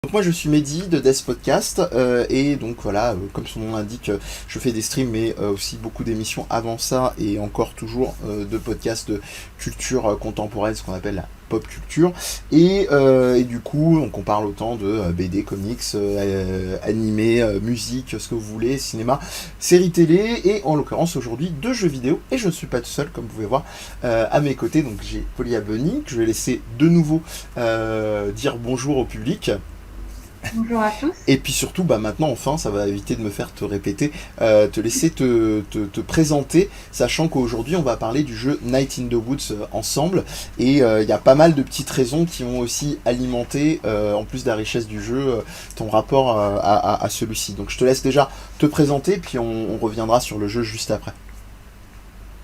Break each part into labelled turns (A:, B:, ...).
A: Donc moi je suis Mehdi de Death Podcast et donc voilà, comme son nom l'indique, je fais des streams mais aussi beaucoup d'émissions avant ça et encore toujours de podcasts de culture contemporaine, ce qu'on appelle la pop culture. Et du coup, donc on parle autant de BD, comics, animé, musique, ce que vous voulez, cinéma, séries télé et en l'occurrence aujourd'hui de jeux vidéo. Et je ne suis pas tout seul comme vous pouvez voir à mes côtés, donc j'ai Polia Bunny que je vais laisser de nouveau dire bonjour au public.
B: Bonjour à tous.
A: Et puis surtout, bah maintenant, enfin, ça va éviter de me faire te répéter, te laisser te présenter, sachant qu'aujourd'hui, on va parler du jeu Night in the Woods ensemble. Et il y a pas mal de petites raisons qui ont aussi alimenté, en plus de la richesse du jeu, ton rapport à celui-ci. Donc je te laisse déjà te présenter, puis on reviendra sur le jeu juste après.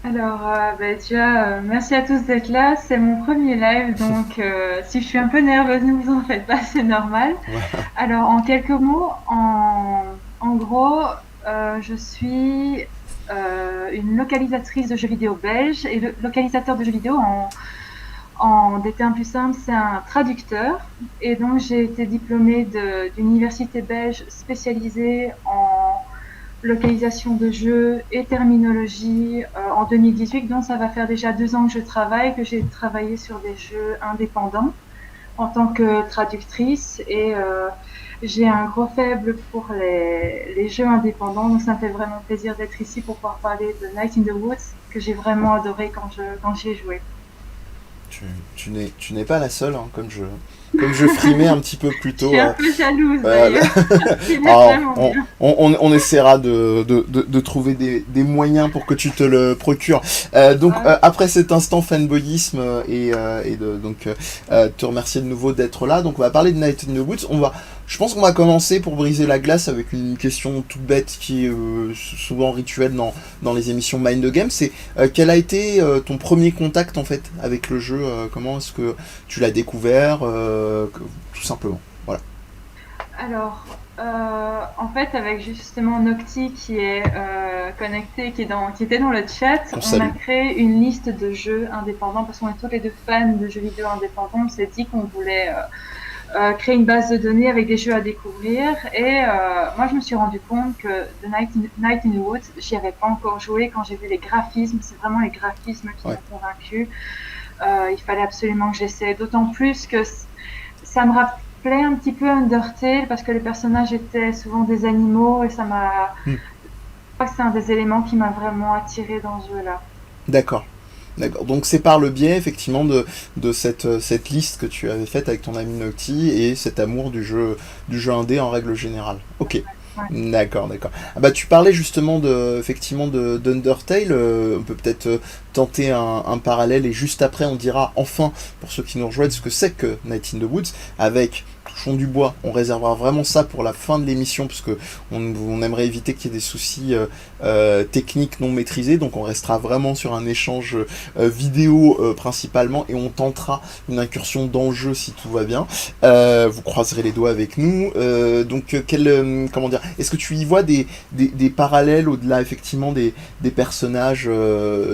B: Alors, déjà, merci à tous d'être là. C'est mon premier live, donc si je suis un peu nerveuse, ne vous en faites pas, c'est normal.
A: Voilà.
B: Alors, en quelques mots, en gros, je suis une localisatrice de jeux vidéo belge et le localisateur de jeux vidéo en des termes plus simples, c'est un traducteur. Et donc, j'ai été diplômée d'une université belge spécialisée en localisation de jeux et terminologie en 2018. Donc ça va faire déjà 2 ans que je travaille, que j'ai travaillé sur des jeux indépendants en tant que traductrice et j'ai un gros faible pour les jeux indépendants. Donc ça me fait vraiment plaisir d'être ici pour pouvoir parler de Night in the Woods que j'ai vraiment adoré quand j'y ai joué.
A: Tu n'es pas la seule, hein, comme je frimais un petit peu plus
B: Je
A: tôt.
B: suis un peu jalouse
A: Voilà.
B: d'ailleurs. Il est
A: Alors,
B: vraiment bien.
A: on essaiera de trouver des moyens pour que tu te le procures. Après cet instant fanboyisme te remercier de nouveau d'être là. Donc on va parler de Night in the Woods. Je pense qu'on va commencer pour briser la glace avec une question toute bête qui est souvent rituelle dans les émissions Mind the Game. C'est quel a été ton premier contact en fait avec le jeu, comment est-ce que tu l'as découvert, tout simplement. Voilà.
B: Alors, en fait, avec justement Nocti qui est connecté, qui était dans le chat,
A: On
B: on a
A: salue.
B: créé une liste de jeux indépendants parce qu'on est tous les deux fans de jeux vidéo indépendants. On s'est dit qu'on voulait créer une base de données avec des jeux à découvrir. Et moi, je me suis rendu compte que Night in the Woods, j'y avais pas encore joué. Quand j'ai vu les graphismes, c'est vraiment les graphismes qui
A: Ouais.
B: m'ont convaincu. Il fallait absolument que j'essaie. D'autant plus que ça me rappelait un petit peu Undertale parce que les personnages étaient souvent des animaux et ça m'a.
A: Hmm.
B: Je crois que c'est un des éléments qui m'a vraiment attiré dans ce jeu-là.
A: D'accord. D'accord. Donc c'est par le biais effectivement de cette liste que tu avais faite avec ton ami Nocti et cet amour du jeu indé en règle générale. Ok.
B: Ouais.
A: D'accord, d'accord. Ah bah tu parlais justement effectivement d'Undertale. On peut peut-être tenter un parallèle et juste après on dira enfin pour ceux qui nous rejoignent ce que c'est que Night in the Woods avec touchons du bois. On réservera vraiment ça pour la fin de l'émission parce que on aimerait éviter qu'il y ait des soucis techniques non maîtrisés. Donc on restera vraiment sur un échange vidéo principalement et on tentera une incursion dans le jeu si tout va bien. Vous croiserez les doigts avec nous. Comment dire, est-ce que tu y vois des parallèles au-delà effectivement des personnages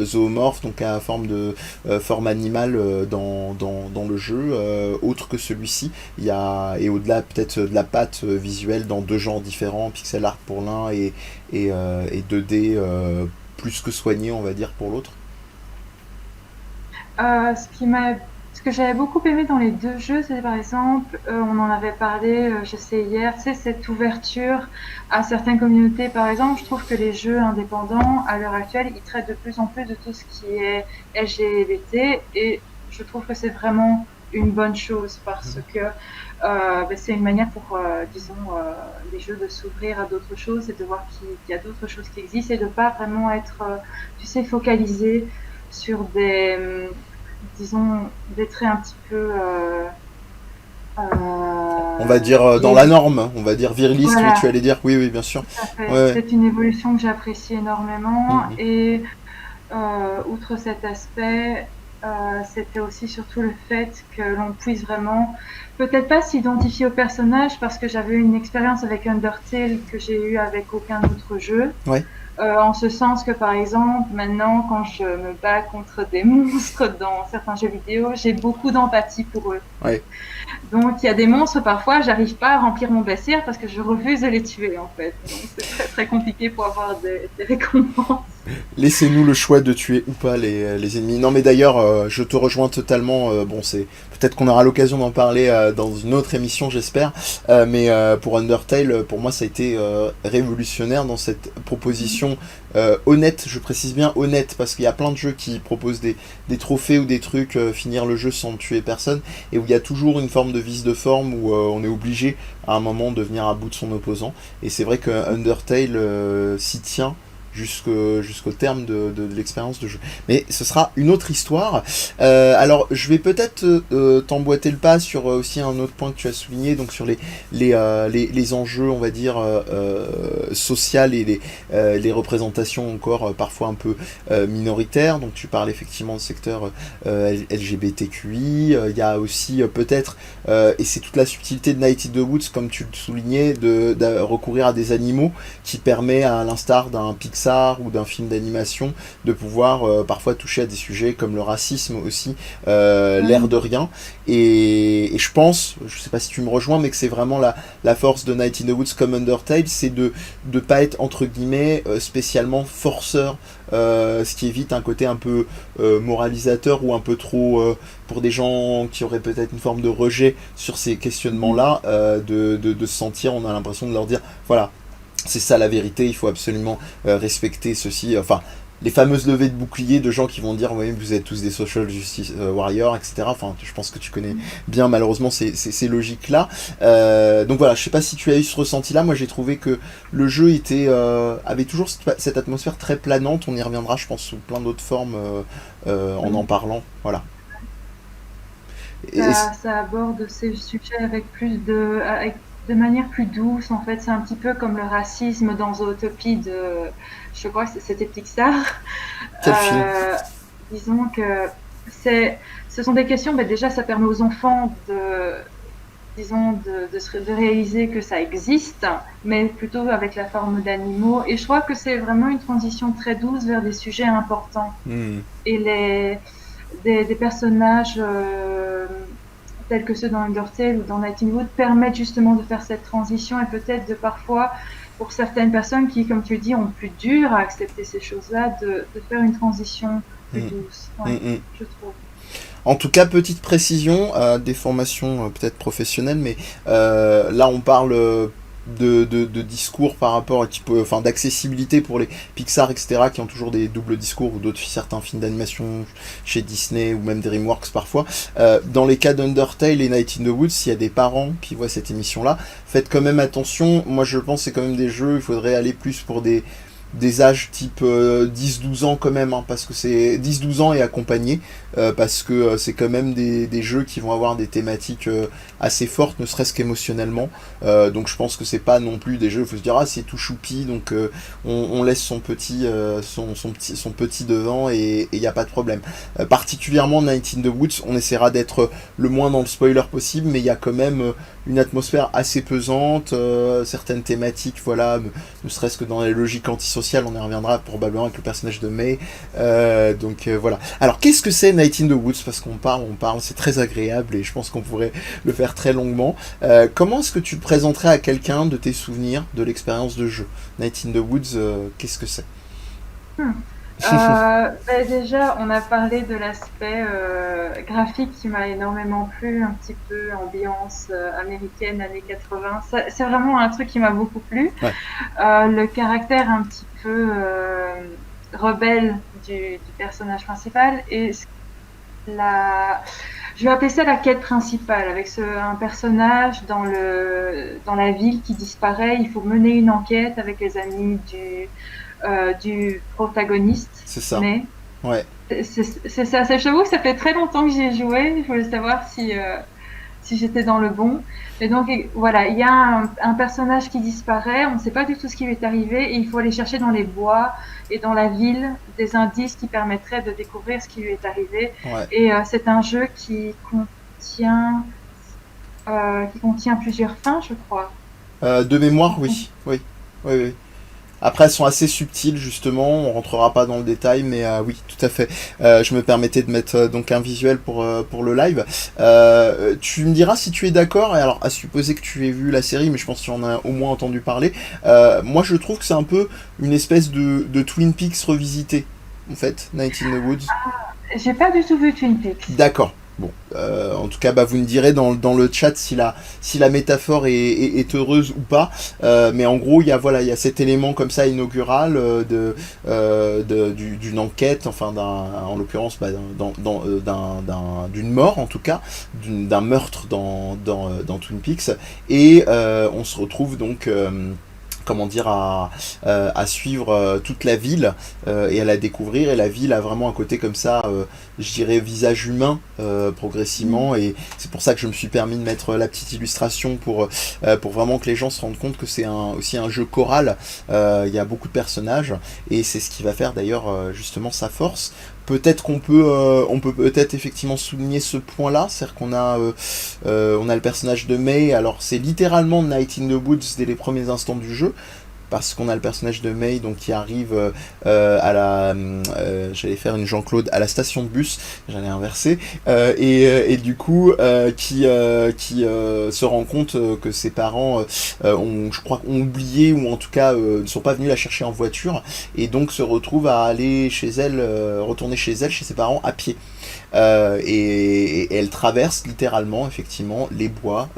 A: zoomorphes, donc à forme animale dans le jeu, autre que celui-ci. Et au-delà peut-être de la patte visuelle dans deux genres différents, pixel art pour l'un et 2D plus que soigné on va dire pour l'autre.
B: Euh, ce qui m'a, ce que j'avais beaucoup aimé dans les deux jeux, c'est par exemple, on en avait parlé, je sais hier, tu sais, cette ouverture à certaines communautés. Par exemple, je trouve que les jeux indépendants, à l'heure actuelle, ils traitent de plus en plus de tout ce qui est LGBT et je trouve que c'est vraiment une bonne chose parce que c'est une manière pour, disons, les jeux de s'ouvrir à d'autres choses et de voir qu'il y a d'autres choses qui existent et de pas vraiment être, tu sais, focalisé sur disons, des traits un petit peu
A: On va dire dans la
B: vieillis.
A: norme, on va dire viriliste, oui tu
B: Voilà,
A: allais dire, oui oui bien sûr.
B: tout à fait.
A: Ouais, ouais.
B: C'est une évolution que j'apprécie énormément
A: Mhm.
B: et outre cet aspect, c'était aussi surtout le fait que l'on puisse vraiment, peut-être pas s'identifier au personnage parce que j'avais eu une expérience avec Undertale que j'ai eu avec aucun autre jeu.
A: Ouais.
B: En ce sens que, par exemple, maintenant, quand je me bats contre des monstres dans certains jeux vidéo, j'ai beaucoup d'empathie pour eux.
A: Ouais.
B: Donc, il y a des monstres, parfois, j'arrive pas à remplir mon bestiaire parce que je refuse de les tuer, en fait. Donc, c'est très, très compliqué pour avoir des récompenses.
A: Laissez-nous le choix de tuer ou pas les ennemis. Non, mais d'ailleurs, je te rejoins totalement. Bon, c'est peut-être qu'on aura l'occasion d'en parler dans une autre émission, j'espère. Mais pour Undertale, pour moi, ça a été révolutionnaire dans cette proposition honnête. Je précise bien honnête parce qu'il y a plein de jeux qui proposent des trophées ou des trucs, finir le jeu sans tuer personne, et où il y a toujours une forme de vice de forme où on est obligé à un moment de venir à bout de son opposant. Et c'est vrai que Undertale s'y tient jusqu'au terme de l'expérience de jeu. Mais ce sera une autre histoire. Alors, je vais peut-être t'emboîter le pas sur aussi un autre point que tu as souligné, donc sur les enjeux, on va dire, sociales et les représentations encore parfois un peu minoritaires. Donc, tu parles effectivement du secteur LGBTQI. Il y a aussi peut-être, et c'est toute la subtilité de Night in the Woods, comme tu le soulignais, de recourir à des animaux qui permet, à l'instar d'un Pixar ou d'un film d'animation, de pouvoir parfois toucher à des sujets comme le racisme aussi, l'air de rien. Et je pense, je sais pas si tu me rejoins, mais que c'est vraiment la force de Night in the Woods comme Undertale, c'est de pas être entre guillemets spécialement forceur, ce qui évite un côté un peu moralisateur ou un peu trop pour des gens qui auraient peut-être une forme de rejet sur ces questionnements-là, de se sentir, on a l'impression de leur dire, voilà, c'est ça la vérité, il faut absolument respecter ceci. Enfin, les fameuses levées de boucliers de gens qui vont dire oui, vous êtes tous des social justice warriors, etc. Enfin, je pense que tu connais bien malheureusement ces logiques-là. Donc voilà, je sais pas si tu as eu ce ressenti-là. Moi, j'ai trouvé que le jeu avait toujours cette atmosphère très planante. On y reviendra, je pense, sous plein d'autres formes en parlant. Voilà. Et,
B: Ça aborde ces sujets de manière plus douce. En fait, c'est un petit peu comme le racisme dans Zootopie je crois que c'était Pixar.
A: quel film?
B: Euh, Disons que ce sont des questions, mais déjà, ça permet aux enfants disons, de réaliser que ça existe, mais plutôt avec la forme d'animaux. Et je crois que c'est vraiment une transition très douce vers des sujets importants.
A: Hmm.
B: Et des personnages tels que ceux dans Undertale ou dans Night in the Woods permettent justement de faire cette transition et peut-être de parfois, pour certaines personnes qui, comme tu dis, ont plus dur à accepter ces choses-là, de faire une transition plus
A: Hmm.
B: douce.
A: Hmm.
B: Ouais,
A: Hmm.
B: je trouve.
A: En tout cas, petite précision, des formations peut-être professionnelles, mais là on parle de discours par rapport à enfin d'accessibilité pour les Pixar, etc., qui ont toujours des doubles discours, ou d'autres certains films d'animation chez Disney ou même DreamWorks parfois. Dans les cas d'Undertale et Night in the Woods, s'il y a des parents qui voient cette émission-là, faites quand même attention. Moi je pense que c'est quand même des jeux, il faudrait aller plus pour des âges type 10-12 ans quand même, hein, parce que c'est 10-12 ans et accompagné, parce que c'est quand même des jeux qui vont avoir des thématiques assez fortes, ne serait-ce qu'émotionnellement. Donc je pense que c'est pas non plus des jeux, il faut se dire ah c'est tout choupi, donc on laisse son petit devant et il n'y a pas de problème. Particulièrement Night in the Woods, on essaiera d'être le moins dans le spoiler possible, mais il y a quand même une atmosphère assez pesante, certaines thématiques, voilà, ne serait-ce que dans les logiques antisociales, on y reviendra probablement avec le personnage de May. Donc voilà. Alors qu'est-ce que c'est Night in the Woods? Parce qu'on parle, c'est très agréable et je pense qu'on pourrait le faire très longuement. Comment est-ce que tu le présenterais à quelqu'un de tes souvenirs, de l'expérience de jeu? Night in the Woods, qu'est-ce que c'est?
B: Hmm. Déjà, on a parlé de l'aspect graphique qui m'a énormément plu, un petit peu ambiance américaine années 80. C'est vraiment un truc qui m'a beaucoup plu.
A: Ouais.
B: Le caractère un petit peu rebelle du personnage principal et je vais appeler ça la quête principale, avec un personnage dans la ville qui disparaît. Il faut mener une enquête avec les amis du protagoniste.
A: C'est ça.
B: Mais
A: Ouais.
B: c'est ça. J'avoue que ça fait très longtemps que j'y ai joué. Je voulais savoir si j'étais dans le bon. Et donc voilà, il y a un personnage qui disparaît. On ne sait pas du tout ce qui lui est arrivé et il faut aller chercher dans les bois et dans la ville des indices qui permettraient de découvrir ce qui lui est arrivé.
A: Ouais.
B: Et c'est un jeu qui contient plusieurs fins, je crois.
A: De mémoire, oui. Oui. Oui, oui. Après, elles sont assez subtiles, justement, on rentrera pas dans le détail, mais oui, tout à fait. Je me permettais de mettre donc un visuel pour le live. Tu me diras si tu es d'accord, et alors à supposer que tu aies vu la série, mais je pense que tu en as au moins entendu parler. Moi, je trouve que c'est un peu une espèce de Twin Peaks revisité, en fait, Night in the Woods.
B: J'ai pas du tout vu Twin Peaks.
A: D'accord. Bon, en tout cas, bah, vous me direz dans le chat si la métaphore est heureuse ou pas. Mais en gros, il y a cet élément comme ça inaugural d'une enquête, enfin, en l'occurrence, bah, d'une mort en tout cas, d'un meurtre dans Twin Peaks. Et on se retrouve donc comment dire, à suivre toute la ville et à la découvrir. Et la ville a vraiment un côté comme ça, je dirais, visage humain progressivement. Et c'est pour ça que je me suis permis de mettre la petite illustration pour vraiment que les gens se rendent compte que c'est aussi un jeu choral. Il y a beaucoup de personnages et c'est ce qui va faire d'ailleurs justement sa force. Peut-être on peut peut-être effectivement souligner ce point-là, c'est-à-dire on a le personnage de May. Alors c'est littéralement Night in the Woods dès les premiers instants du jeu, parce qu'on a le personnage de May donc qui arrive à la j'allais faire une Jean-Claude à la station de bus, j'allais inverser et du coup qui se rend compte que ses parents je crois ont oublié, ou en tout cas ne sont pas venus la chercher en voiture, et donc se retrouve à aller chez elle, retourner chez elle, chez ses parents à pied. Et elle traverse littéralement effectivement les bois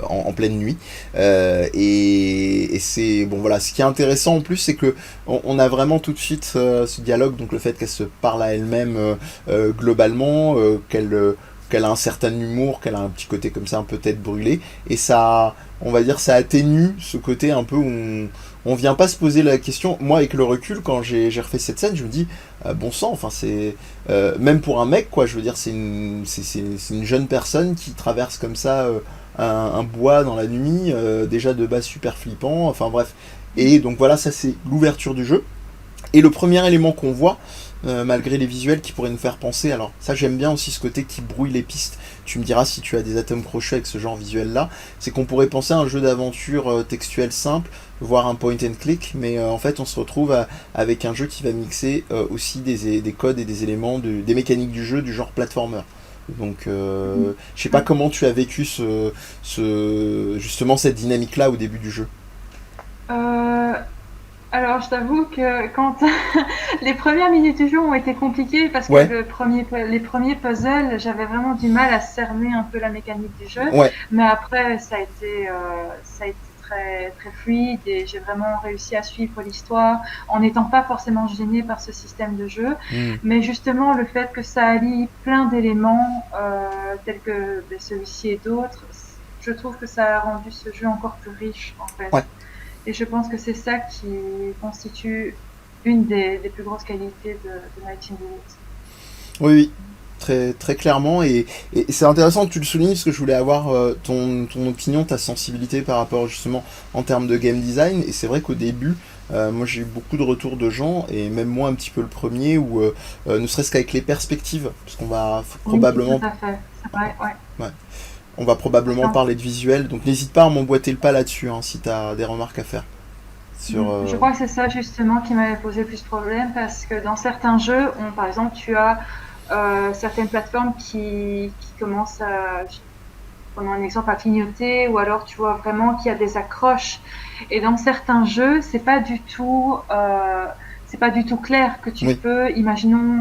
A: en pleine nuit, et c'est bon, voilà, ce qui est intéressant en plus, c'est que on a vraiment tout de suite ce dialogue, donc le fait qu'elle se parle à elle-même globalement, qu'elle a un certain humour, qu'elle a un petit côté comme ça un peu tête brûlée, et ça, on va dire, ça atténue ce côté un peu où on vient pas se poser la question. Moi, avec le recul, quand j'ai refait cette scène, je me dis bon sang, enfin c'est même pour un mec, quoi, je veux dire, c'est une jeune personne qui traverse comme ça un bois dans la nuit, déjà de base super flippant, enfin bref. Et donc voilà, ça c'est l'ouverture du jeu. Et le premier élément qu'on voit, malgré les visuels qui pourraient nous faire penser, alors ça j'aime bien aussi ce côté qui brouille les pistes, tu me diras si tu as des atomes crochus avec ce genre visuel là, c'est qu'on pourrait penser à un jeu d'aventure textuel simple, voire un point and click, mais en fait on se retrouve avec un jeu qui va mixer aussi des codes et des éléments, des mécaniques du jeu du genre platformer. Donc je sais pas comment tu as vécu justement cette dynamique là au début du jeu.
B: Euh, Alors, je t'avoue que quand les premières minutes du jeu ont été compliquées parce que
A: Ouais,
B: les premiers puzzles, j'avais vraiment du mal à cerner un peu la mécanique du jeu.
A: ouais.
B: Mais après, ça a été très, très fluide et j'ai vraiment réussi à suivre l'histoire en n'étant pas forcément gênée par ce système de jeu.
A: Hmm.
B: Mais justement, le fait que ça allie plein d'éléments tels que ben, celui-ci et d'autres, je trouve que ça a rendu ce jeu encore plus riche en fait.
A: Ouais.
B: Et je pense que c'est ça qui constitue des plus grosses qualités de Night in the Woods.
A: Oui, oui, très, très clairement. Et c'est intéressant que tu le soulignes, parce que je voulais avoir ton opinion, ta sensibilité par rapport justement en termes de game design. Et c'est vrai qu'au début, moi j'ai eu beaucoup de retours de gens, et même moi un petit peu le premier, où ne serait-ce qu'avec les perspectives, parce qu'on va
B: Oui, tout
A: probablement,
B: à fait. C'est vrai, ouais.
A: ouais, on va probablement
B: Enfin,
A: parler de visuel. Donc n'hésite pas à m'emboîter le pas là-dessus, hein, si tu as des remarques à faire. Sur,
B: je crois que c'est ça justement qui m'avait posé plus de problème parce que dans certains jeux, par exemple, tu as certaines plateformes qui commencent à, prenons un exemple, à clignoter, ou alors tu vois vraiment qu'il y a des accroches. Et dans certains jeux, c'est pas du tout clair que tu
A: oui,
B: peux, imaginons,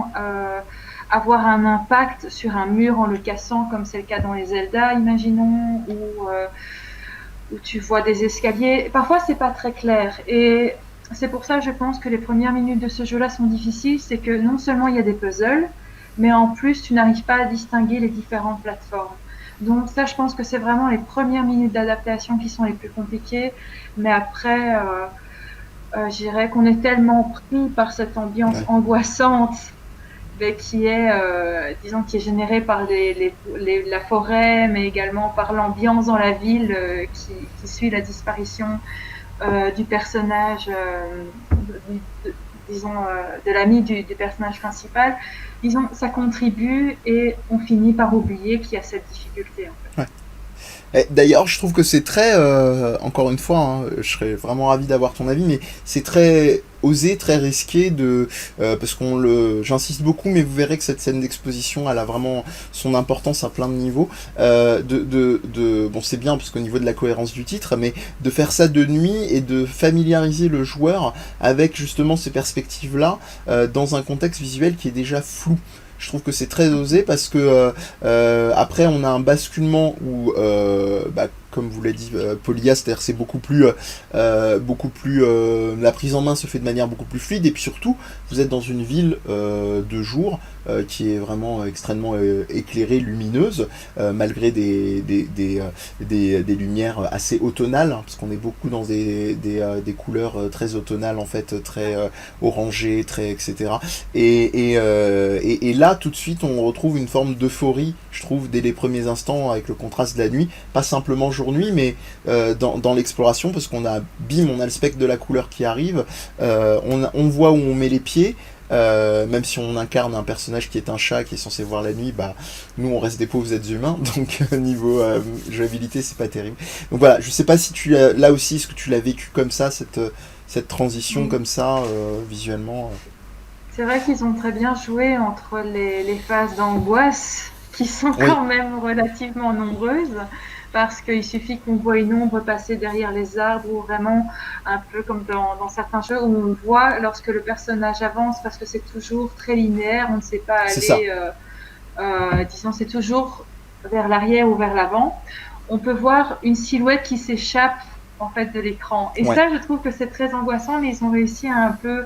B: avoir un impact sur un mur en le cassant, comme c'est le cas dans les Zelda, imaginons, où tu vois des escaliers. Parfois, c'est pas très clair. Et c'est pour ça, je pense que les premières minutes de ce jeu-là sont difficiles. C'est que non seulement il y a des puzzles, mais en plus, tu n'arrives pas à distinguer les différentes plateformes. Donc ça, je pense que c'est vraiment les premières minutes d'adaptation qui sont les plus compliquées. Mais après, je dirais qu'on est tellement pris par cette ambiance
A: ouais.
B: angoissante, mais disons, qui est générée par la forêt, mais également par l'ambiance dans la ville qui suit la disparition du personnage, disons, de l'ami du personnage principal. Disons, ça contribue et on finit par oublier qu'il y a cette difficulté. En fait.
A: Ouais. D'ailleurs, je trouve que c'est très, encore une fois, hein, je serais vraiment ravi d'avoir ton avis, mais c'est très osé, très risqué parce j'insiste beaucoup, mais vous verrez que cette scène d'exposition, elle a vraiment son importance à plein de niveaux. Bon, c'est bien parce qu'au niveau de la cohérence du titre, mais de faire ça de nuit et de familiariser le joueur avec justement ces perspectives-là dans un contexte visuel qui est déjà flou. Je trouve que c'est très osé parce que après on a un basculement où, comme vous l'a dit Polia, c'est-à-dire c'est la prise en main se fait de manière beaucoup plus fluide, et puis surtout vous êtes dans une ville de jour qui est vraiment extrêmement éclairée, lumineuse, malgré des lumières assez automnales, hein, parce qu'on est beaucoup dans des couleurs très automnales en fait, très orangées, très etc. Et là tout de suite on retrouve une forme d'euphorie, je trouve, dès les premiers instants avec le contraste de la nuit, pas simplement jour-nuit, mais dans l'exploration, parce qu'on a on a le spectre de la couleur qui arrive, on voit où on met les pieds. Même si on incarne un personnage qui est un chat qui est censé voir la nuit, nous on reste des pauvres êtres humains, donc niveau jouabilité c'est pas terrible. Donc voilà, je sais pas si là aussi, est-ce que tu l'as vécu comme ça, cette transition comme ça visuellement.
B: C'est vrai qu'ils ont très bien joué entre les phases d'angoisse, qui sont quand même relativement nombreuses, parce qu'il suffit qu'on voit une ombre passer derrière les arbres, ou vraiment un peu comme dans certains jeux où on voit lorsque le personnage avance, parce que c'est toujours très linéaire, on ne sait pas aller, disons, c'est toujours vers l'arrière ou vers l'avant. On peut voir une silhouette qui s'échappe en fait de l'écran. Et ça, je trouve que c'est très angoissant, mais ils ont réussi à un peu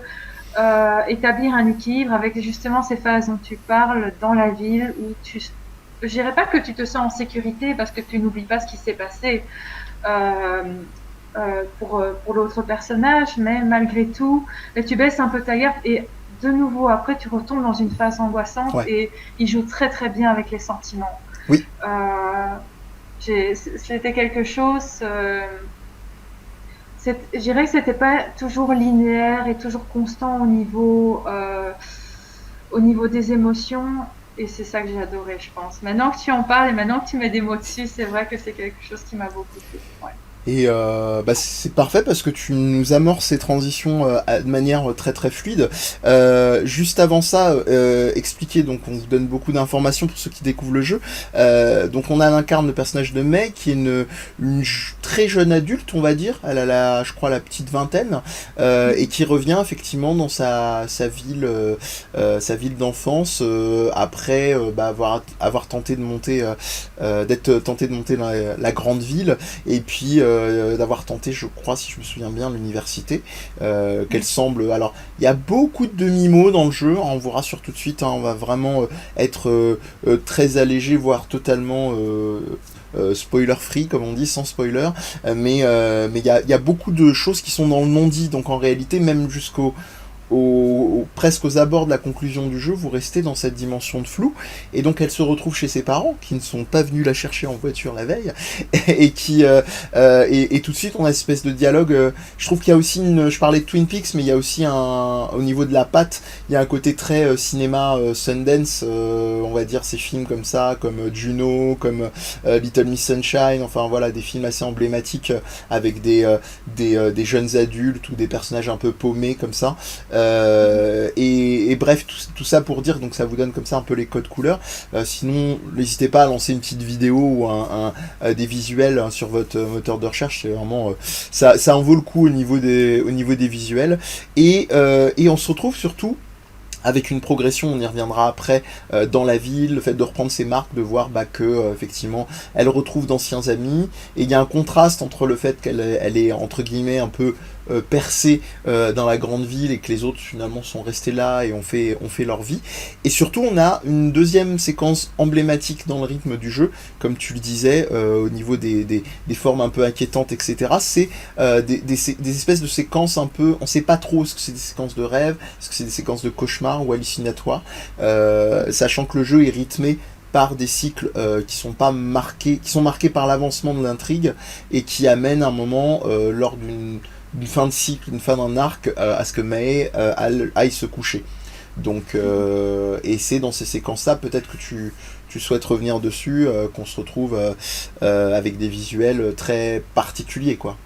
B: établir un équilibre avec justement ces phases dont tu parles dans la ville, où je dirais pas que tu te sens en sécurité parce que tu n'oublies pas ce qui s'est passé pour l'autre personnage, mais malgré tout, tu baisses un peu ta garde et de nouveau après tu retombes dans une phase angoissante, et il joue très très bien avec les sentiments.
A: Oui.
B: C'était quelque chose. Je dirais que c'était pas toujours linéaire et toujours constant au niveau des émotions. Et c'est ça que j'ai adoré, je pense. Maintenant que tu en parles et maintenant que tu mets des mots dessus, c'est vrai que c'est quelque chose qui m'a beaucoup plu. Ouais.
A: Et c'est parfait parce que tu nous amorces ces transitions de manière très très fluide. Juste avant ça, expliquer, donc on vous donne beaucoup d'informations pour ceux qui découvrent le jeu. Donc on incarne le personnage de Mei, qui est une très jeune adulte, on va dire. Elle a je crois la petite vingtaine, et qui revient effectivement dans sa ville d'enfance, après avoir tenté de monter, d'être tenté de monter dans la grande ville, et puis d'avoir tenté, je crois, si je me souviens bien, l'université, qu'elle semble... Alors, il y a beaucoup de demi-mots dans le jeu, hein, on vous rassure tout de suite, hein, on va vraiment être très allégé, voire totalement... spoiler free comme on dit, sans spoiler, mais il y a beaucoup de choses qui sont dans le non-dit, donc en réalité même presque aux abords de la conclusion du jeu, vous restez dans cette dimension de flou, et donc elle se retrouve chez ses parents qui ne sont pas venus la chercher en voiture la veille, et tout de suite on a une espèce de dialogue. Je trouve qu'il y a aussi je parlais de Twin Peaks, mais il y a aussi au niveau de la patte, il y a un côté très cinéma Sundance, on va dire, ces films comme ça, comme Juno, comme Little Miss Sunshine, enfin voilà, des films assez emblématiques avec des jeunes adultes ou des personnages un peu paumés comme ça. Et bref, tout ça pour dire, donc ça vous donne comme ça un peu les codes couleurs. Sinon, n'hésitez pas à lancer une petite vidéo ou des visuels sur votre moteur de recherche. C'est vraiment ça en vaut le coup au niveau des visuels. Et on se retrouve surtout avec une progression, on y reviendra après, dans la ville, le fait de reprendre ses marques, de voir que effectivement elle retrouve d'anciens amis, et il y a un contraste entre le fait qu'elle est entre guillemets un peu percée dans la grande ville, et que les autres finalement sont restés là et ont fait leur vie. Et surtout on a une deuxième séquence emblématique dans le rythme du jeu, comme tu le disais, au niveau des formes un peu inquiétantes, etc. C'est des espèces de séquences un peu, on sait pas trop ce que c'est des séquences de rêve, est-ce que c'est des séquences de cauchemar ou hallucinatoires, sachant que le jeu est rythmé par des cycles qui sont marqués par l'avancement de l'intrigue, et qui amènent un moment lors d'une fin de cycle, une fin d'un arc, à ce que Mei aille se coucher. Donc et c'est dans ces séquences là peut-être que tu tu souhaites revenir dessus, qu'on se retrouve avec des visuels très particuliers, quoi.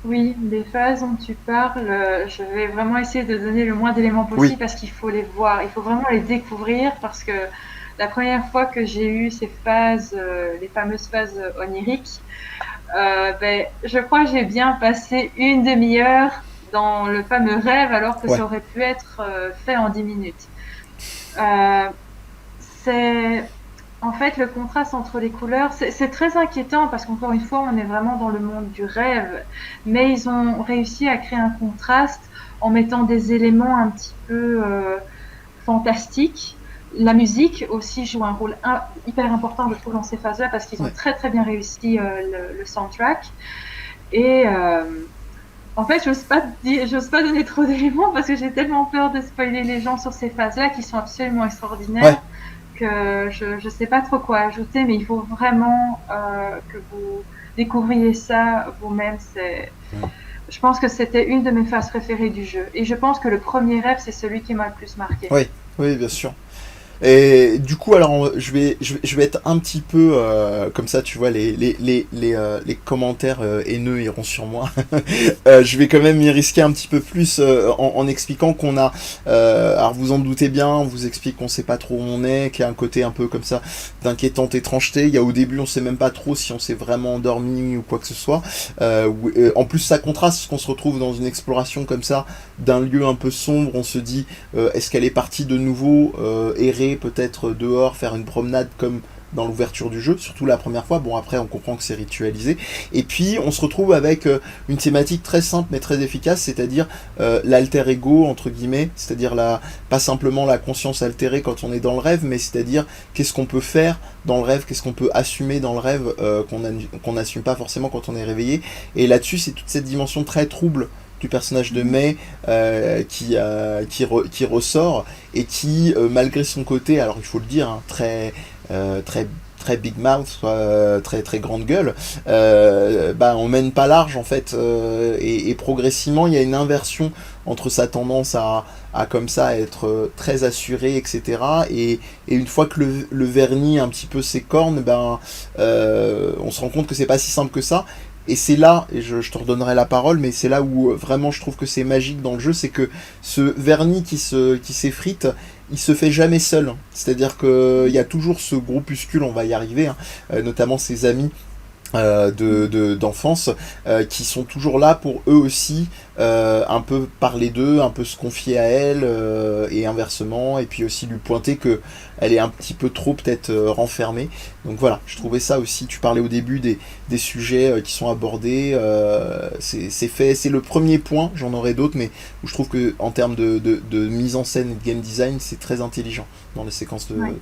B: Oui, les phases dont tu parles, je vais vraiment essayer de donner le moins d'éléments possible
A: Oui,
B: parce qu'il faut les voir, il faut vraiment les découvrir parce que la première fois que j'ai eu ces phases, les fameuses phases oniriques, je crois que j'ai bien passé une demi-heure dans le fameux rêve alors que
A: ouais,
B: ça aurait pu être fait en 10 minutes. Euh, c'est En fait, le contraste entre les couleurs, c'est très inquiétant parce qu'encore une fois, on est vraiment dans le monde du rêve. Mais ils ont réussi à créer un contraste en mettant des éléments un petit peu fantastiques. La musique aussi joue un rôle hyper important, je trouve, dans ces phases-là parce qu'ils ont
A: ouais.
B: très très bien réussi le soundtrack. Et en fait, j'ose pas donner trop d'éléments parce que j'ai tellement peur de spoiler les gens sur ces phases-là qui sont absolument
A: Ouais.
B: extraordinaires que je ne sais pas trop quoi ajouter, mais il faut vraiment que vous découvriez ça vous-même.
A: Mm.
B: Je pense que c'était une de mes phases préférées du jeu. Et je pense que le premier rêve, c'est celui qui m'a le plus marqué.
A: Oui, oui, bien sûr. Et du coup, alors, je vais être un petit peu comme ça, tu vois, les commentaires haineux iront sur moi. Je vais quand même m'y risquer un petit peu plus en expliquant qu'on a, alors vous en doutez bien, on vous explique qu'on sait pas trop où on est, qu'il y a un côté un peu comme ça d'inquiétante étrangeté. Il y a au début, on sait même pas trop si on s'est vraiment endormi ou quoi que ce soit. En plus, ça contraste parce qu'on se retrouve dans une exploration comme ça d'un lieu un peu sombre. On se dit, est-ce qu'elle est partie de nouveau errer peut-être dehors, faire une promenade comme dans l'ouverture du jeu, surtout la première fois. Bon, après, on comprend que c'est ritualisé. Et puis, on se retrouve avec une thématique très simple mais très efficace, c'est-à-dire l'alter ego, entre guillemets, c'est-à-dire pas simplement la conscience altérée quand on est dans le rêve, mais c'est-à-dire qu'est-ce qu'on peut faire dans le rêve, qu'est-ce qu'on peut assumer dans le rêve qu'on n'assume pas forcément quand on est réveillé. Et là-dessus, c'est toute cette dimension très trouble du personnage de May qui ressort et qui, malgré son côté, alors il faut le dire, hein, très big mouth, très très grande gueule, on mène pas large en fait, et progressivement il y a une inversion entre sa tendance à comme ça être très assuré, etc. Et une fois que le vernis un petit peu s'écorne, on se rend compte que c'est pas si simple que ça. Et c'est là, et je te redonnerai la parole, mais c'est là où vraiment je trouve que c'est magique dans le jeu, c'est que ce vernis qui s'effrite, il se fait jamais seul. C'est-à-dire qu'il y a toujours ce groupuscule, on va y arriver, hein, notamment ses amis d'enfance qui sont toujours là pour eux aussi un peu parler d'eux, un peu se confier à elle et inversement, et puis aussi lui pointer que elle est un petit peu trop peut-être renfermée. Donc voilà, je trouvais ça aussi, tu parlais au début des sujets qui sont abordés, c'est fait, c'est le premier point, j'en aurai d'autres, mais où je trouve que en termes de mise en scène et de game design, c'est très intelligent dans les séquences
B: Ouais.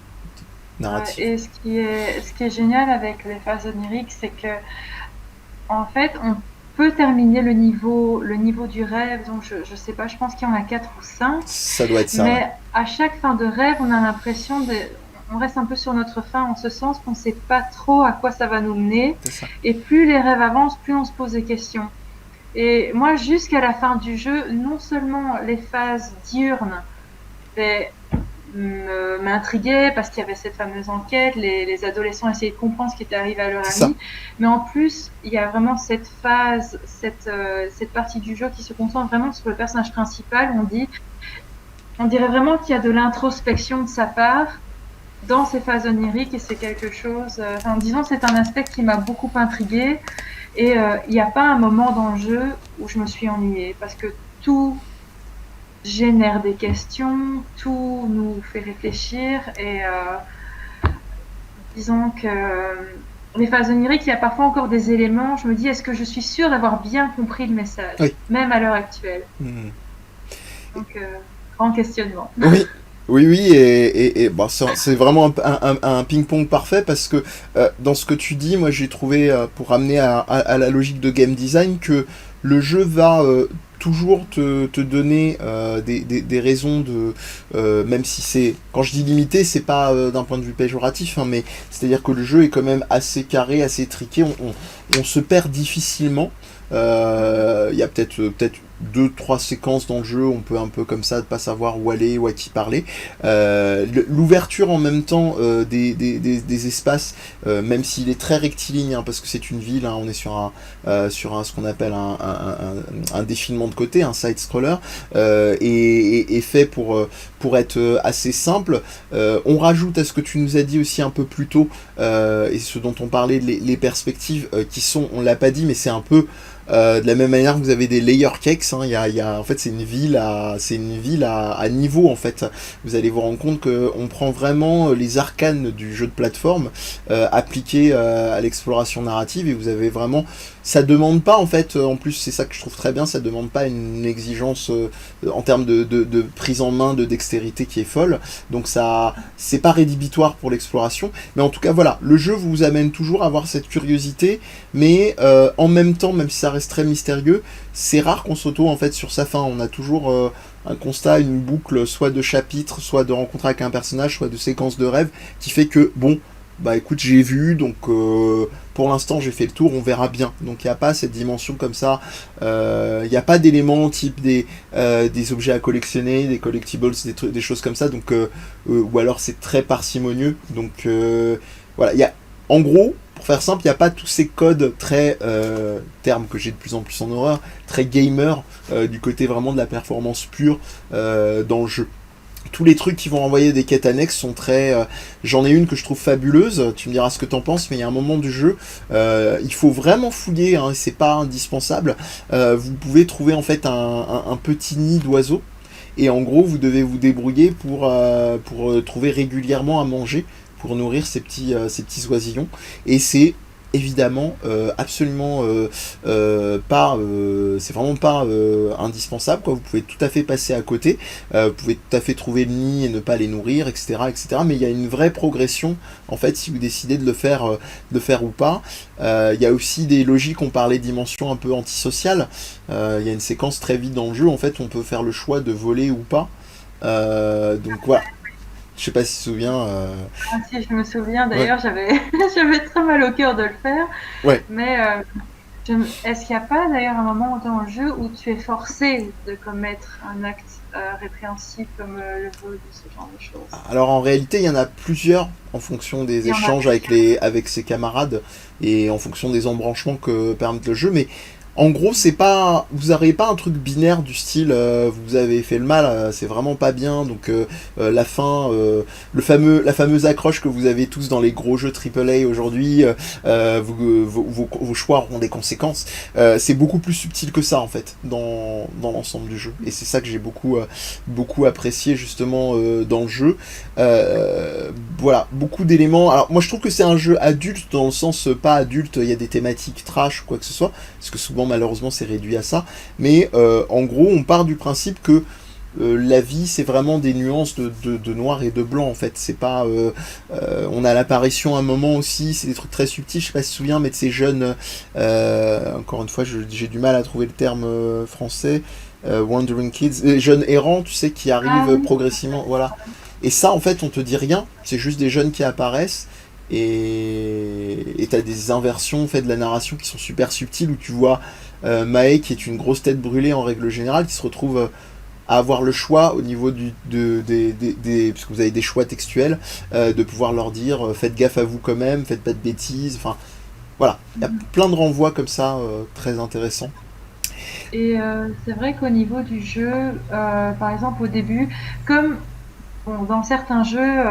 A: narratives.
B: Et ce qui est génial avec les phases oniriques, c'est que en fait, on peut terminer le niveau du rêve. Donc, je sais pas, je pense qu'il y en a 4 ou 5.
A: Ça doit être ça, ouais.
B: Mais à chaque fin de rêve, on a l'impression on reste un peu sur notre fin en ce sens qu'on sait pas trop à quoi ça va nous mener.
A: C'est ça.
B: Et plus les rêves avancent, plus on se pose des questions. Et moi, jusqu'à la fin du jeu, non seulement les phases diurnes ben, m'intriguaient parce qu'il y avait cette fameuse enquête, les adolescents essayaient de comprendre ce qui était arrivé à leur
A: C'est ça.
B: ami, mais en plus, il y a vraiment cette phase, cette partie du jeu qui se concentre vraiment sur le personnage principal. On dirait vraiment qu'il y a de l'introspection de sa part dans ces phases oniriques et c'est quelque chose, disons, c'est un aspect qui m'a beaucoup intriguée et il n'y a pas un moment dans le jeu où je me suis ennuyée parce que tout génère des questions, tout nous fait réfléchir et disons que les phases oniriques, il y a parfois encore des éléments, je me dis, est-ce que je suis sûre d'avoir bien compris le message,
A: Oui.
B: même à l'heure actuelle.
A: Mmh.
B: Donc, grand questionnement.
A: Oui, oui, c'est vraiment un ping-pong parfait parce que dans ce que tu dis, moi j'ai trouvé, pour amener à la logique de game design, que le jeu va toujours te donner des raisons même si c'est, quand je dis limité, c'est pas d'un point de vue péjoratif, hein, mais c'est-à-dire que le jeu est quand même assez carré, assez triqué, on se perd difficilement. Il y a peut-être 2-3 séquences dans le jeu, on peut un peu comme ça, de pas savoir où aller ou à qui parler. L'ouverture en même temps des espaces, même s'il est très rectiligne, hein, parce que c'est une ville, hein, on est sur ce qu'on appelle un défilement de côté, un side-scroller, et fait pour être assez simple. On rajoute à ce que tu nous as dit aussi un peu plus tôt, et ce dont on parlait, les perspectives qui sont, on l'a pas dit, mais c'est un peu de la même manière que vous avez des layer cakes, hein, en fait c'est une ville à niveau en fait. Vous allez vous rendre compte qu'on prend vraiment les arcanes du jeu de plateforme appliqués à l'exploration narrative, et vous avez vraiment, ça demande pas en fait, en plus c'est ça que je trouve très bien, ça demande pas une exigence en termes de prise en main, de dextérité qui est folle, donc ça c'est pas rédhibitoire pour l'exploration, mais en tout cas voilà, le jeu vous amène toujours à avoir cette curiosité, mais en même temps, même si ça reste très mystérieux, c'est rare qu'on s'auto en fait sur sa fin. On a toujours un constat, une boucle, soit de chapitres, soit de rencontres avec un personnage, soit de séquences de rêves, qui fait que bon, bah écoute, j'ai vu, donc pour l'instant j'ai fait le tour, on verra bien. Donc il n'y a pas cette dimension comme ça, il n'y a pas d'éléments type des objets à collectionner, des collectibles, des choses comme ça, donc ou alors c'est très parcimonieux. Donc voilà, il y a, en gros, pour faire simple, il n'y a pas tous ces codes très, termes que j'ai de plus en plus en horreur, très gamer, du côté vraiment de la performance pure dans le jeu. Tous les trucs qui vont envoyer des quêtes annexes sont très... j'en ai une que je trouve fabuleuse, tu me diras ce que t'en penses, mais il y a un moment du jeu, il faut vraiment fouiller, hein, c'est pas indispensable. Vous pouvez trouver en fait un petit nid d'oiseaux, et en gros vous devez vous débrouiller pour trouver régulièrement à manger, pour nourrir ces petits oisillons, et c'est évidemment absolument pas c'est vraiment pas indispensable quoi. Vous pouvez tout à fait passer à côté, vous pouvez tout à fait trouver le nid et ne pas les nourrir, etc., mais il y a une vraie progression en fait si vous décidez de le faire ou pas. Il y a aussi des logiques, on parlait dimension un peu antisociale, il y a une séquence très vite dans le jeu, en fait on peut faire le choix de voler ou pas, donc voilà. Je sais pas si tu te souviens.
B: Ah, si, je me souviens. D'ailleurs, j'avais j'avais très mal au cœur de le faire.
A: Ouais.
B: Mais est-ce qu'il n'y a pas d'ailleurs un moment dans le jeu où tu es forcé de commettre un acte répréhensible comme le vol ou ce genre de choses?
A: Alors en réalité, il y en a plusieurs en fonction des
B: Il y en a
A: échanges avec ses camarades et en fonction des embranchements que permet le jeu, mais en gros, c'est pas, vous n'aurez pas un truc binaire du style vous avez fait le mal, c'est vraiment pas bien, donc la fin, la fameuse accroche que vous avez tous dans les gros jeux AAA aujourd'hui, vos choix auront des conséquences. C'est beaucoup plus subtil que ça en fait dans l'ensemble du jeu, et c'est ça que j'ai beaucoup apprécié justement dans le jeu. Voilà, beaucoup d'éléments. Alors moi je trouve que c'est un jeu adulte dans le sens pas adulte, il y a des thématiques trash ou quoi que ce soit, parce que souvent malheureusement c'est réduit à ça, mais en gros on part du principe que la vie c'est vraiment des nuances de noir et de blanc en fait, c'est pas on a l'apparition à un moment aussi, c'est des trucs très subtils, je sais pas si tu te souviens, mais de ces jeunes encore une fois j'ai du mal à trouver le terme français, Wandering Kids, les jeunes errants, tu sais, qui arrivent progressivement, voilà, et ça en fait on te dit rien, c'est juste des jeunes qui apparaissent. Et t'as des inversions fait de la narration qui sont super subtiles, où tu vois Mae qui est une grosse tête brûlée en règle générale, qui se retrouve à avoir le choix au niveau parce que vous avez des choix textuels, de pouvoir leur dire faites gaffe à vous quand même, faites pas de bêtises, enfin voilà, il y a plein de renvois comme ça très intéressants.
B: Et c'est vrai qu'au niveau du jeu, par exemple au début, comme bon, dans certains jeux,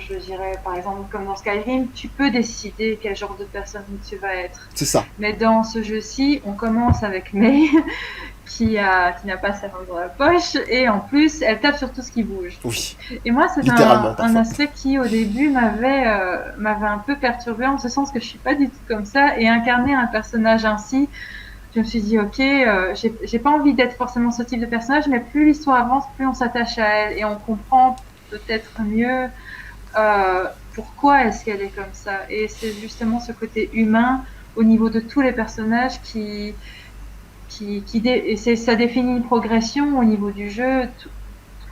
B: je dirais par exemple comme dans Skyrim, tu peux décider quel genre de personne tu vas être.
A: C'est ça.
B: Mais dans ce jeu-ci, on commence avec May, qui n'a pas sa main dans la poche, et en plus, elle tape sur tout ce qui bouge.
A: Oui.
B: Et moi, c'est
A: Littéralement,
B: un aspect qui, au début, m'avait un peu perturbée, en ce sens que je suis pas du tout comme ça, et incarner un personnage ainsi, je me suis dit, ok, j'ai pas envie d'être forcément ce type de personnage, mais plus l'histoire avance, plus on s'attache à elle, et on comprend peut-être mieux pourquoi est-ce qu'elle est comme ça. Et c'est justement ce côté humain au niveau de tous les personnages ça définit une progression au niveau du jeu.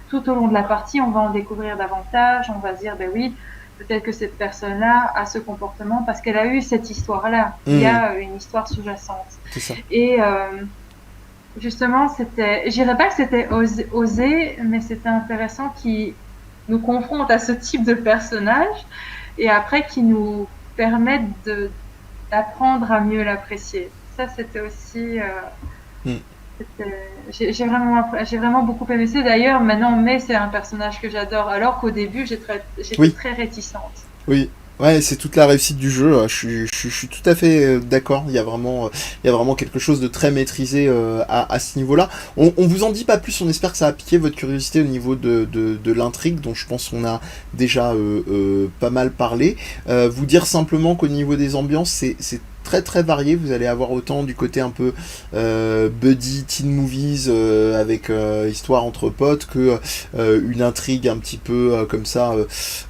B: Tout au long de la partie, on va en découvrir davantage, on va se dire, ben oui, peut-être que cette personne-là a ce comportement parce qu'elle a eu cette histoire-là. Il y a une histoire sous-jacente.
A: C'est ça.
B: Et Justement, je dirais pas que c'était osé, mais c'était intéressant qui nous confronte à ce type de personnage et après qui nous permettent d'apprendre à mieux l'apprécier. Ça, c'était aussi,
A: Hmm.
B: j'ai vraiment beaucoup aimé. C'est d'ailleurs maintenant, mais c'est un personnage que j'adore, alors qu'au début, j'étais
A: Oui.
B: très réticente.
A: Oui, ouais, c'est toute la réussite du jeu. Je suis tout à fait d'accord. Il y a vraiment quelque chose de très maîtrisé à ce niveau-là. On vous en dit pas plus. On espère que ça a piqué votre curiosité au niveau de l'intrigue, dont je pense qu'on a déjà pas mal parlé. Vous dire simplement qu'au niveau des ambiances, c'est très très varié. Vous allez avoir autant du côté un peu buddy teen movies avec histoire entre potes que une intrigue un petit peu comme ça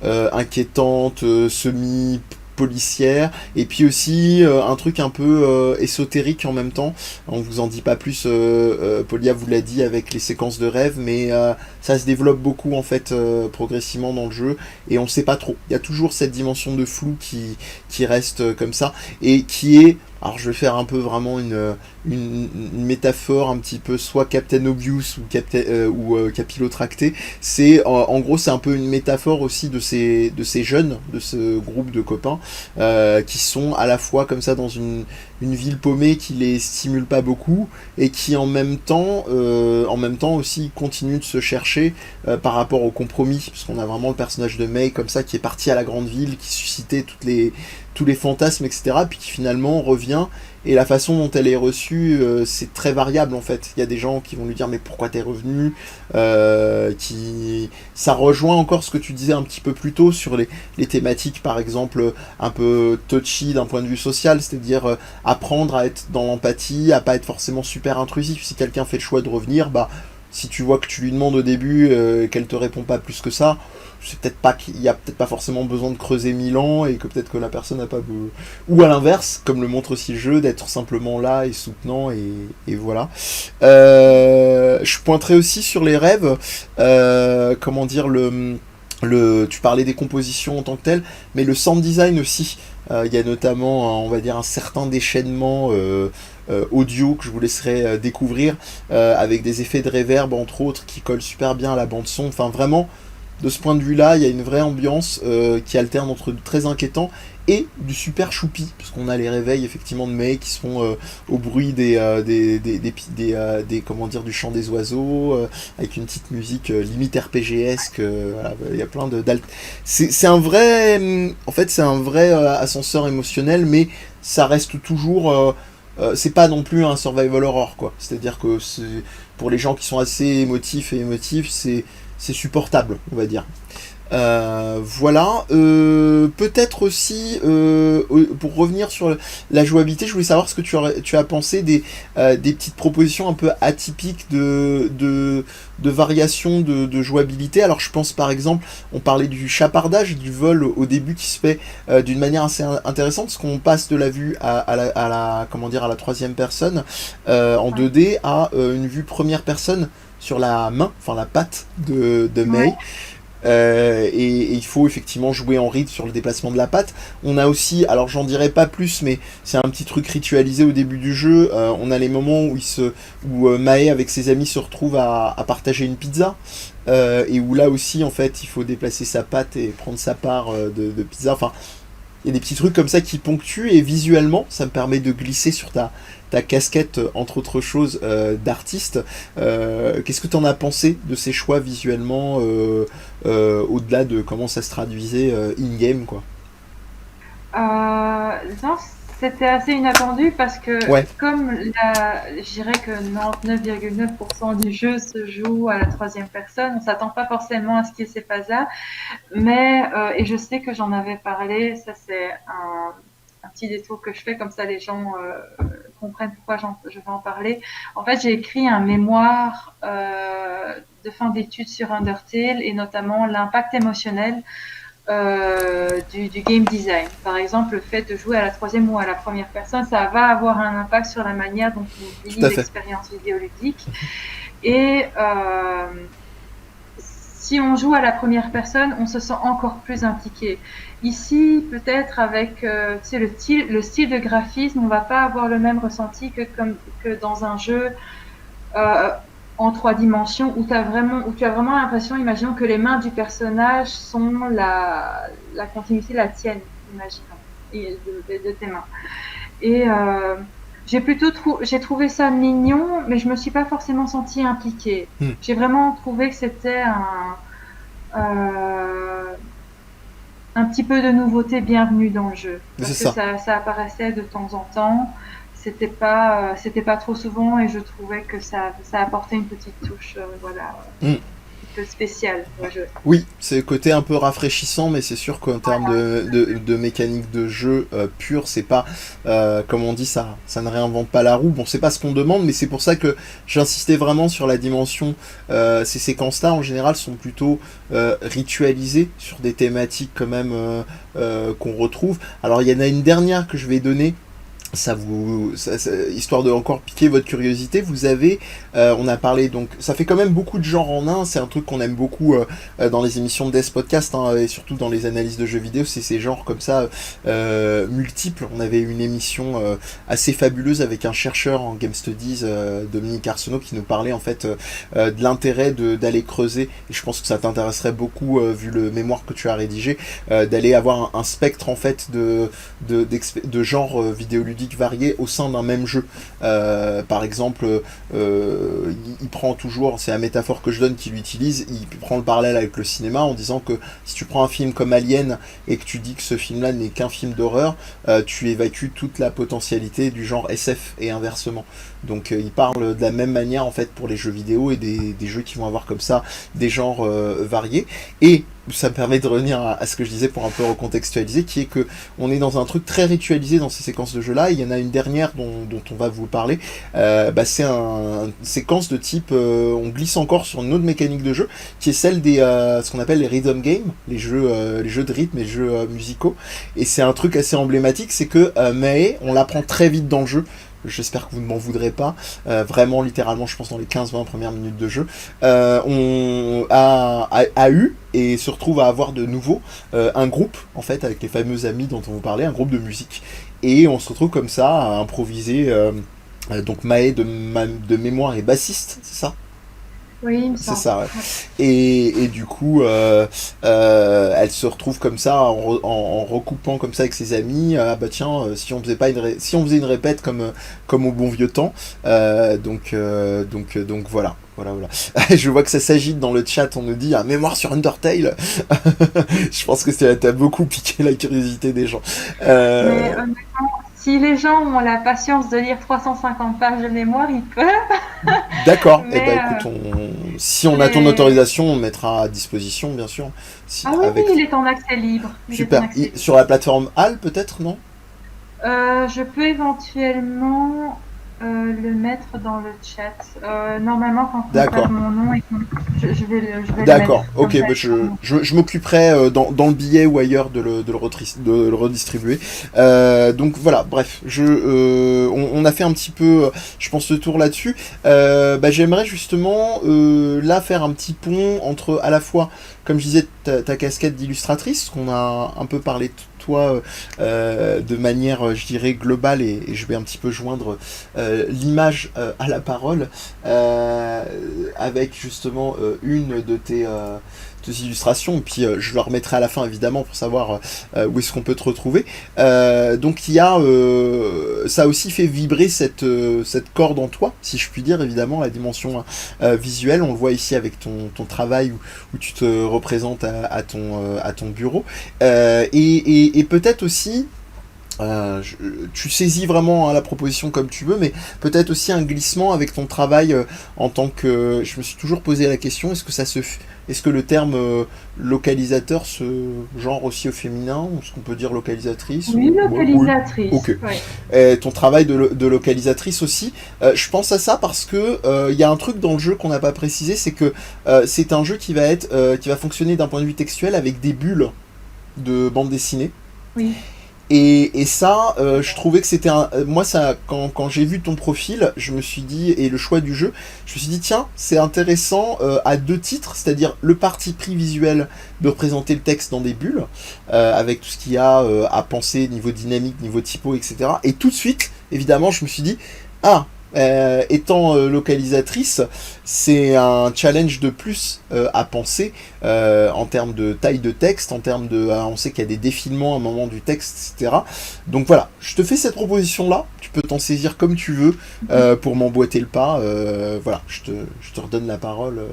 A: inquiétante, semi policière, et puis aussi un truc un peu ésotérique en même temps. On vous en dit pas plus, Polia vous l'a dit avec les séquences de rêve, mais ça se développe beaucoup en fait progressivement dans le jeu, et on sait pas trop. Il y a toujours cette dimension de flou qui reste comme ça, et qui est, alors je vais faire un peu vraiment une métaphore un petit peu soit Captain Obvious ou Capillotracté. C'est en gros c'est un peu une métaphore aussi de ces jeunes, de ce groupe de copains qui sont à la fois comme ça dans une ville paumée qui les stimule pas beaucoup et qui en même temps aussi continuent de se chercher par rapport au compromis, parce qu'on a vraiment le personnage de May comme ça qui est parti à la grande ville, qui suscitait tous les fantasmes, etc. Puis qui finalement revient, et la façon dont elle est reçue, c'est très variable en fait. Il y a des gens qui vont lui dire mais pourquoi t'es revenu, ça rejoint encore ce que tu disais un petit peu plus tôt sur les thématiques par exemple un peu touchy d'un point de vue social, c'est-à-dire apprendre à être dans l'empathie, à pas être forcément super intrusif. Si quelqu'un fait le choix de revenir, bah si tu vois que tu lui demandes au début qu'elle te répond pas plus que ça, c'est peut-être pas qu'il y a peut-être pas forcément besoin de creuser 1000 ans, et que peut-être que la personne n'a pas ou à l'inverse, comme le montre aussi le jeu, d'être simplement là et soutenant, et voilà. Je pointerai aussi sur les rêves, comment dire, tu parlais des compositions en tant que telles, mais le sound design aussi. Il y a notamment, on va dire, un certain déchaînement audio que je vous laisserai découvrir, avec des effets de reverb entre autres qui collent super bien à la bande son. Enfin vraiment, de ce point de vue-là, il y a une vraie ambiance qui alterne entre du très inquiétant et du super choupi, puisqu'on a les réveils effectivement de May qui sont au bruit comment dire, du chant des oiseaux, avec une petite musique limite RPGesque. Voilà, il y a plein c'est un vrai, en fait, c'est un vrai ascenseur émotionnel, mais ça reste toujours. C'est pas non plus un survival horror, quoi. C'est-à-dire que pour les gens qui sont assez émotifs et émotifs, c'est supportable, on va dire. Voilà. Peut-être aussi, pour revenir sur la jouabilité, je voulais savoir ce que tu as pensé des petites propositions un peu atypiques de variations de jouabilité. Alors je pense par exemple, on parlait du chapardage, du vol au début qui se fait d'une manière assez intéressante, parce qu'on passe de la vue comment dire, à la troisième personne en
B: Ouais.
A: 2D à une vue première personne sur la main, enfin la patte de
B: Ouais.
A: May. Et il faut effectivement jouer en rythme sur le déplacement de la patte. On a aussi, alors j'en dirai pas plus, mais c'est un petit truc ritualisé au début du jeu. On a les moments où Mae avec ses amis se retrouve à partager une pizza. Et où là aussi, en fait, il faut déplacer sa patte et prendre sa part de pizza. Enfin, il y a des petits trucs comme ça qui ponctuent, et visuellement, ça me permet de glisser sur ta casquette, entre autres choses, d'artiste. Qu'est-ce que tu en as pensé de ces choix visuellement, au-delà de comment ça se traduisait in-game, quoi?
B: Non, c'était assez inattendu parce que
A: Ouais,
B: comme je dirais que 99,9% du jeu se joue à la troisième personne, on s'attend pas forcément à ce qu'il y ait ces phases-là. Mais, et je sais que j'en avais parlé, ça c'est un petit détour que je fais, comme ça les gens comprennent pourquoi je vais en parler. En fait, j'ai écrit un mémoire de fin d'études sur Undertale et notamment l'impact émotionnel du game design. Par exemple, le fait de jouer à la troisième ou à la première personne, ça va avoir un impact sur la manière dont on
A: tout
B: vit
A: à fait.
B: l'expérience vidéoludique. Et si on joue à la première personne, on se sent encore plus impliqué. Ici, peut-être avec le style de graphisme, on va pas avoir le même ressenti que dans un jeu euh, en 3 dimensions où où tu as vraiment l'impression, imaginons que les mains du personnage sont la continuité de la tienne, imaginons, et de tes mains. Et j'ai trouvé ça mignon, mais je me suis pas forcément sentie impliquée.
A: Hmm.
B: J'ai vraiment trouvé que c'était euh, un petit peu de nouveauté bienvenue dans le jeu.
A: C'est
B: Parce que
A: ça.
B: ça apparaissait de temps en temps. C'était pas trop souvent et je trouvais que ça apportait une petite touche, voilà,
A: Hmm.
B: un petit peu spéciale au jeu.
A: Oui, c'est le côté un peu rafraîchissant, mais c'est sûr qu'en termes de mécanique de jeu pure, c'est pas, comme on dit, ça ne réinvente pas la roue. Bon, c'est pas ce qu'on demande, mais c'est pour ça que j'insistais vraiment sur la dimension. Ces séquences-là, en général, sont plutôt ritualisées sur des thématiques quand même qu'on retrouve. Alors, il y en a une dernière que je vais donner. Histoire de encore piquer votre curiosité, vous avez, on a parlé donc, ça fait quand même beaucoup de genres en un, c'est un truc qu'on aime beaucoup dans les émissions de Death Podcast hein, et surtout dans les analyses de jeux vidéo, c'est ces genres comme ça multiples. On avait une émission assez fabuleuse avec un chercheur en Game Studies, Dominique Arsenault, qui nous parlait en fait de l'intérêt d'aller creuser, et je pense que ça t'intéresserait beaucoup vu le mémoire que tu as rédigé, d'aller avoir un spectre en fait de genres vidéoludiques variés au sein d'un même jeu. Par exemple, il prend toujours, c'est la métaphore que je donne qu'il utilise, il prend le parallèle avec le cinéma en disant que si tu prends un film comme Alien et que tu dis que ce film-là n'est qu'un film d'horreur, tu évacues toute la potentialité du genre SF et inversement. Donc il parle de la même manière en fait pour les jeux vidéo et des jeux qui vont avoir comme ça des genres variés. Et ça me permet de revenir à ce que je disais pour un peu recontextualiser, qui est que on est dans un truc très ritualisé dans ces séquences de jeux là. Il y en a une dernière dont on va vous parler. C'est une séquence de type, on glisse encore sur une autre mécanique de jeu, qui est celle des ce qu'on appelle les rhythm games, les jeux de rythme, les jeux musicaux. Et c'est un truc assez emblématique, c'est que Mae, on l'apprend très vite dans le jeu. J'espère que vous ne m'en voudrez pas. Vraiment, littéralement, je pense dans les 15-20 premières minutes de jeu, on a eu et se retrouve à avoir de nouveau un groupe, en fait, avec les fameux amis dont on vous parlait, un groupe de musique. Et on se retrouve comme ça à improviser. Donc Maë de mémoire est bassiste, c'est ça?
B: Oui, il me
A: C'est
B: semble.
A: ça, ouais.
B: Ouais.
A: Et du coup, elle se retrouve comme ça en recoupant comme ça avec ses amis. Ah bah tiens, si on faisait pas si on faisait une répète comme au bon vieux temps. Donc voilà. Voilà, voilà. Je vois que ça s'agite dans le chat, on nous dit ah, mémoire sur Undertale. Je pense que t'as beaucoup piqué la curiosité des gens.
B: Mais si les gens ont la patience de lire 350 pages de mémoire, ils peuvent.
A: D'accord, et bah
B: Mais
A: écoute, si on a ton
B: les-
A: autorisation, on le mettra à disposition, bien sûr.
B: ah oui, oui,
A: Avec
B: il est en accès libre. Il est en
A: super.
B: accès libre.
A: Sur la plateforme HAL, peut-être, non?
B: Je peux éventuellement le mettre dans le chat. Normalement, quand on tape
A: D'accord.
B: mon nom, je vais le mettre.
A: D'accord,
B: Comme
A: ok,
B: ça,
A: bah je m'occuperai dans le billet ou ailleurs de le redistribuer. Donc voilà, bref, on a fait un petit peu, je pense, le tour là-dessus. J'aimerais justement là faire un petit pont entre à la fois, comme je disais, ta casquette d'illustratrice, qu'on a un peu parlé de toi de manière, je dirais, globale, et je vais un petit peu joindre l'image à la parole, avec justement une de tes illustrations, et puis je le remettrai à la fin évidemment pour savoir où est-ce qu'on peut te retrouver. Donc il y a ça a aussi fait vibrer cette corde en toi, si je puis dire, évidemment, la dimension visuelle. On le voit ici avec ton travail où tu te représentes à ton bureau. Et peut-être aussi tu saisis vraiment la proposition comme tu veux, mais peut-être aussi un glissement avec ton travail en tant que. Je me suis toujours posé la question, est-ce que le terme localisateur se genre aussi au féminin, ou est-ce qu'on peut dire localisatrice,
B: oui,
A: oui.
B: localisatrice.
A: Ok.
B: Oui.
A: Ton travail de localisatrice aussi. Je pense à ça parce que il y a un truc dans le jeu qu'on n'a pas précisé, c'est que c'est un jeu qui va fonctionner d'un point de vue textuel avec des bulles de bande dessinée.
B: Oui.
A: Et ça, je trouvais que c'était moi, ça, quand j'ai vu ton profil, je me suis dit, et le choix du jeu, je me suis dit, tiens, c'est intéressant à deux titres, c'est-à-dire le parti pris visuel de représenter le texte dans des bulles, avec tout ce qu'il y a à penser, niveau dynamique, niveau typo, etc. Et tout de suite, évidemment, je me suis dit, ah, Étant localisatrice, c'est un challenge de plus à penser en termes de taille de texte, en termes de... on sait qu'il y a des défilements à un moment du texte, etc. Donc voilà, je te fais cette proposition-là, tu peux t'en saisir comme tu veux pour m'emboîter le pas. Voilà, je te redonne la parole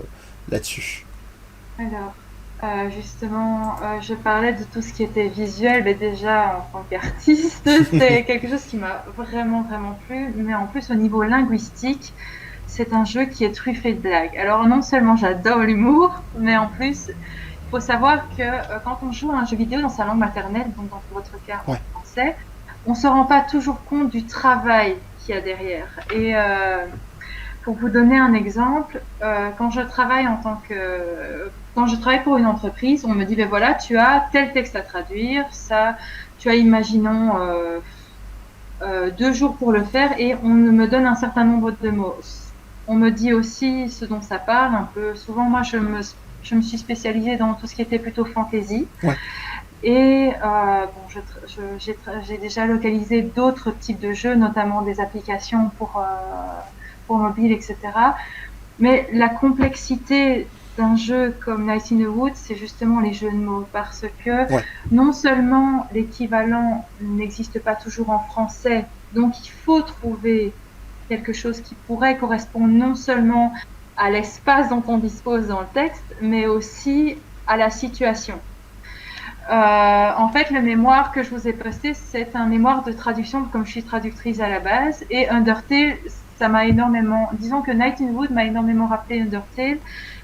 A: là-dessus.
B: Alors, justement, je parlais de tout ce qui était visuel, mais déjà en tant qu'artiste, c'est quelque chose qui m'a vraiment, vraiment plu. Mais en plus, au niveau linguistique, c'est un jeu qui est truffé de blagues. Alors, non seulement j'adore l'humour, mais en plus, il faut savoir que quand on joue à un jeu vidéo dans sa langue maternelle, donc dans votre cas en
A: Ouais.
B: français, on ne se rend pas toujours compte du travail qu'il y a derrière. Et pour vous donner un exemple, quand je travaille quand je travaille pour une entreprise, on me dit ben voilà, tu as tel texte à traduire, ça, tu as imaginons 2 jours pour le faire et on me donne un certain nombre de mots. On me dit aussi ce dont ça parle un peu. Souvent, moi, je me suis spécialisée dans tout ce qui était plutôt fantasy.
A: Ouais.
B: Et bon, j'ai déjà localisé d'autres types de jeux, notamment des applications pour mobile, etc. Mais la complexité d'un jeu comme Night in the Woods, c'est justement les jeux de mots, parce que non seulement l'équivalent n'existe pas toujours en français, donc il faut trouver quelque chose qui pourrait correspondre non seulement à l'espace dont on dispose dans le texte, mais aussi à la situation. En fait, le mémoire que je vous ai posté, c'est un mémoire de traduction, comme je suis traductrice à la base, et Undertale, ça m'a énormément... Disons que Night in the Woods m'a énormément rappelé Undertale,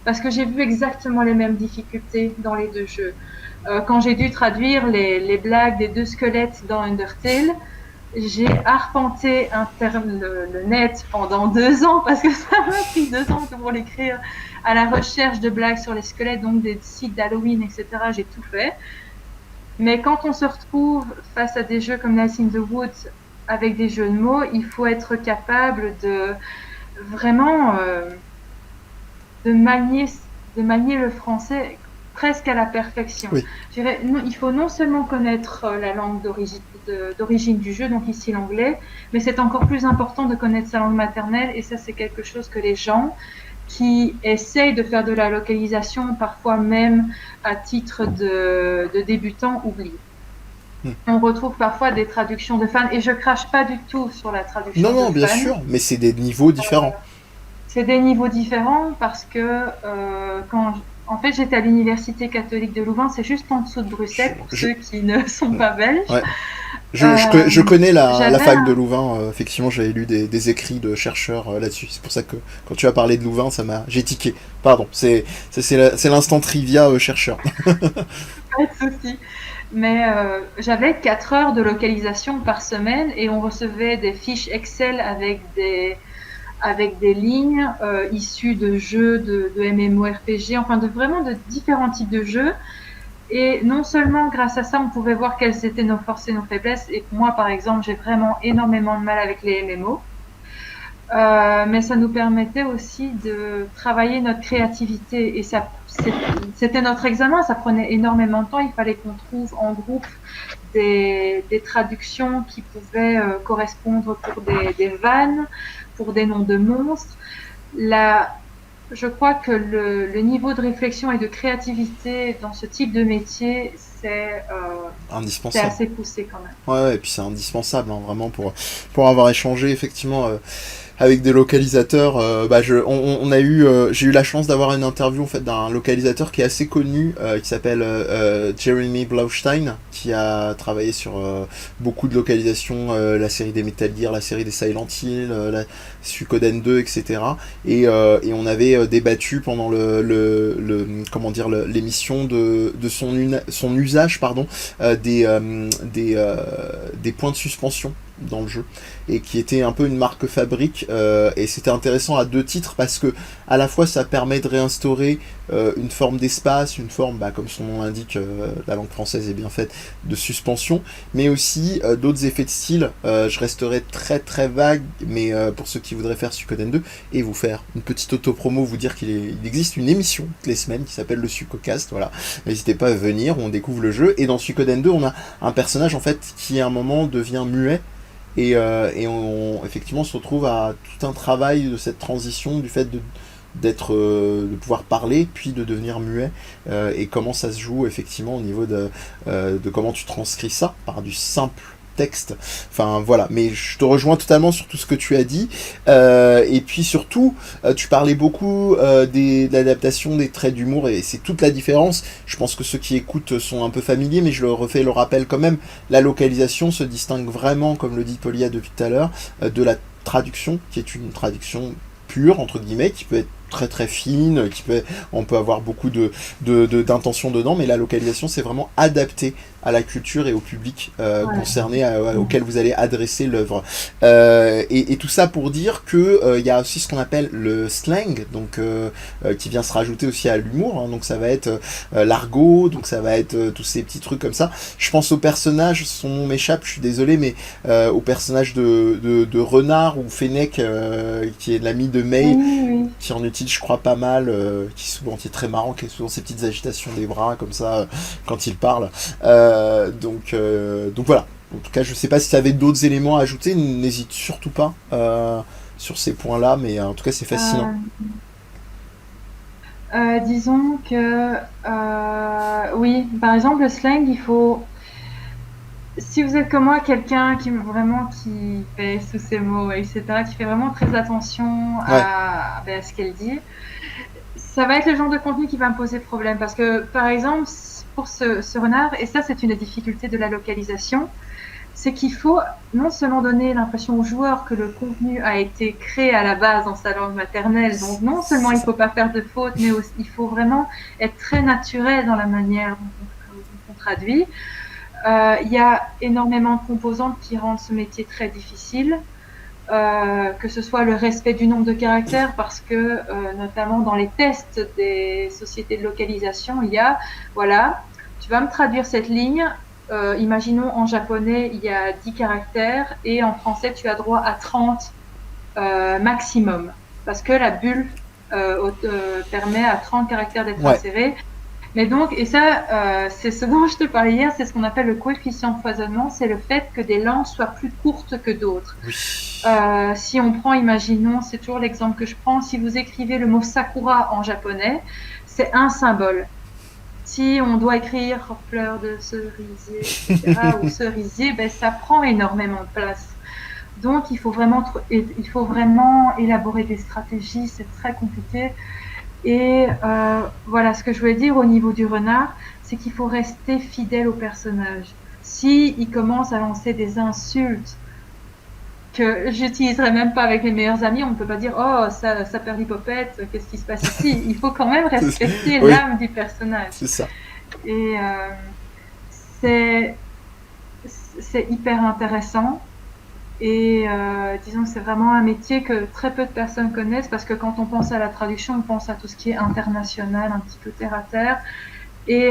B: parce que j'ai vu exactement les mêmes difficultés dans les deux jeux. Quand j'ai dû traduire les blagues des deux squelettes dans Undertale, j'ai arpenté le net pendant 2 ans, parce que ça m'a pris 2 ans pour l'écrire, à la recherche de blagues sur les squelettes, donc des sites d'Halloween, etc. J'ai tout fait. Mais quand on se retrouve face à des jeux comme Night in the Woods avec des jeux de mots, il faut être capable de vraiment de manier le français presque à la perfection.
A: Oui.
B: Je dirais, il faut non seulement connaître la langue d'origine du jeu, donc ici l'anglais, mais c'est encore plus important de connaître sa langue maternelle, et ça c'est quelque chose que les gens qui essayent de faire de la localisation, parfois même à titre de débutant, oublient. On retrouve parfois des traductions de fans, et je crache pas du tout sur la traduction de fans.
A: Non, bien sûr, mais c'est des niveaux différents.
B: C'est des niveaux différents parce que en fait, j'étais à l'Université catholique de Louvain, c'est juste en dessous de Bruxelles, pour ceux qui ne sont pas belges.
A: Ouais. Je connais la fac de Louvain, effectivement j'avais lu des écrits de chercheurs là-dessus, c'est pour ça que quand tu as parlé de Louvain, j'ai tiqué. Pardon, c'est l'instant trivia chercheur.
B: Pas de souci. Mais j'avais 4 heures de localisation par semaine et on recevait des fiches Excel avec des lignes issues de jeux de MMORPG, enfin vraiment de différents types de jeux. Et non seulement grâce à ça, on pouvait voir quelles étaient nos forces et nos faiblesses. Et moi, par exemple, j'ai vraiment énormément de mal avec les MMO. Mais ça nous permettait aussi de travailler notre créativité. Et c'était notre examen, ça prenait énormément de temps. Il fallait qu'on trouve en groupe des traductions qui pouvaient correspondre pour des vannes, pour des noms de monstres. Je crois que le niveau de réflexion et de créativité dans ce type de métier, c'est assez poussé quand même.
A: Ouais, et puis c'est indispensable, hein, vraiment, pour avoir échangé, effectivement, avec des localisateurs. J'ai eu la chance d'avoir une interview en fait d'un localisateur qui est assez connu, qui s'appelle Jeremy Blaustein, qui a travaillé sur beaucoup de localisations, la série des Metal Gear, la série des Silent Hill, la Suikoden 2, etc. Et on avait débattu pendant l'émission de son usage, des points de suspension dans le jeu, et qui était un peu une marque fabrique, et c'était intéressant à 2 titres, parce que à la fois ça permet de réinstaurer une forme d'espace, une forme, comme son nom l'indique, la langue française est bien faite, de suspension, mais aussi d'autres effets de style. Je resterai très très vague, mais pour ceux qui voudraient faire Suikoden 2, et vous faire une petite auto-promo, vous dire qu'il existe une émission toutes les semaines qui s'appelle le Suikocast, voilà, n'hésitez pas à venir, on découvre le jeu, et dans Suikoden 2 on a un personnage en fait qui à un moment devient muet, et effectivement, on se retrouve à tout un travail de cette transition, du fait de pouvoir parler, puis de devenir muet, et comment ça se joue effectivement au niveau de comment tu transcris ça par du simple texte. Enfin voilà, mais je te rejoins totalement sur tout ce que tu as dit. Et puis surtout, tu parlais beaucoup de l'adaptation des traits d'humour, et c'est toute la différence. Je pense que ceux qui écoutent sont un peu familiers, mais je le refais le rappel quand même. La localisation se distingue vraiment, comme le dit Polia depuis tout à l'heure, de la traduction, qui est une traduction pure, entre guillemets, qui peut être très très fine, on peut avoir beaucoup d'intentions dedans, mais la localisation, c'est vraiment adapté à la culture et au public concerné, auquel vous allez adresser l'œuvre. Et tout ça pour dire que il y a aussi ce qu'on appelle le slang, donc qui vient se rajouter aussi à l'humour, hein, donc ça va être l'argot, donc ça va être tous ces petits trucs comme ça. Je pense au personnage, son nom m'échappe, je suis désolé, mais au personnage de Renard ou Fennec, qui est l'ami de May, qui en utilise je crois pas mal, qui est très marrant, qui a souvent ces petites agitations des bras comme ça quand il parle. Donc voilà. En tout cas, je sais pas si tu avais d'autres éléments à ajouter, n'hésite surtout pas sur ces points-là, mais en tout cas c'est fascinant.
B: Disons que oui, par exemple le slang, il faut, si vous êtes comme moi, quelqu'un qui vraiment qui pèse sous ses mots, etc., qui fait vraiment très attention à ce qu'elle dit, ça va être le genre de contenu qui va me poser problème. Parce que, par exemple, pour ce renard, et ça c'est une des difficultés de la localisation, c'est qu'il faut non seulement donner l'impression aux joueurs que le contenu a été créé à la base dans sa langue maternelle, donc non seulement il ne faut pas faire de fautes, mais aussi, il faut vraiment être très naturel dans la manière dont on traduit. Il y a énormément de composantes qui rendent ce métier très difficile, que ce soit le respect du nombre de caractères, parce que notamment dans les tests des sociétés de localisation, il y a, voilà, tu vas me traduire cette ligne, imaginons en japonais il y a 10 caractères et en français tu as droit à 30 maximum, parce que la bulle permet à 30 caractères d'être insérés. Mais donc, et ça, c'est ce dont je te parlais hier, c'est ce qu'on appelle le coefficient de foisonnement, c'est le fait que des langues soient plus courtes que d'autres.
A: Oui.
B: Si on prend, imaginons, c'est toujours l'exemple que je prends, si vous écrivez le mot sakura en japonais, c'est un symbole. Si on doit écrire fleur de cerisier, etc., ou cerisier, ben, ça prend énormément de place. Donc, il faut vraiment élaborer des stratégies, c'est très compliqué. Et voilà, ce que je voulais dire au niveau du renard, c'est qu'il faut rester fidèle au personnage. Si il commence à lancer des insultes que j'utiliserai même pas avec mes meilleurs amis, on ne peut pas dire oh ça perlipopette, qu'est-ce qui se passe ici. Il faut quand même respecter l'âme du personnage.
A: C'est ça.
B: Et c'est hyper intéressant. Et disons que c'est vraiment un métier que très peu de personnes connaissent, parce que quand on pense à la traduction, on pense à tout ce qui est international, un petit peu terre à terre. Et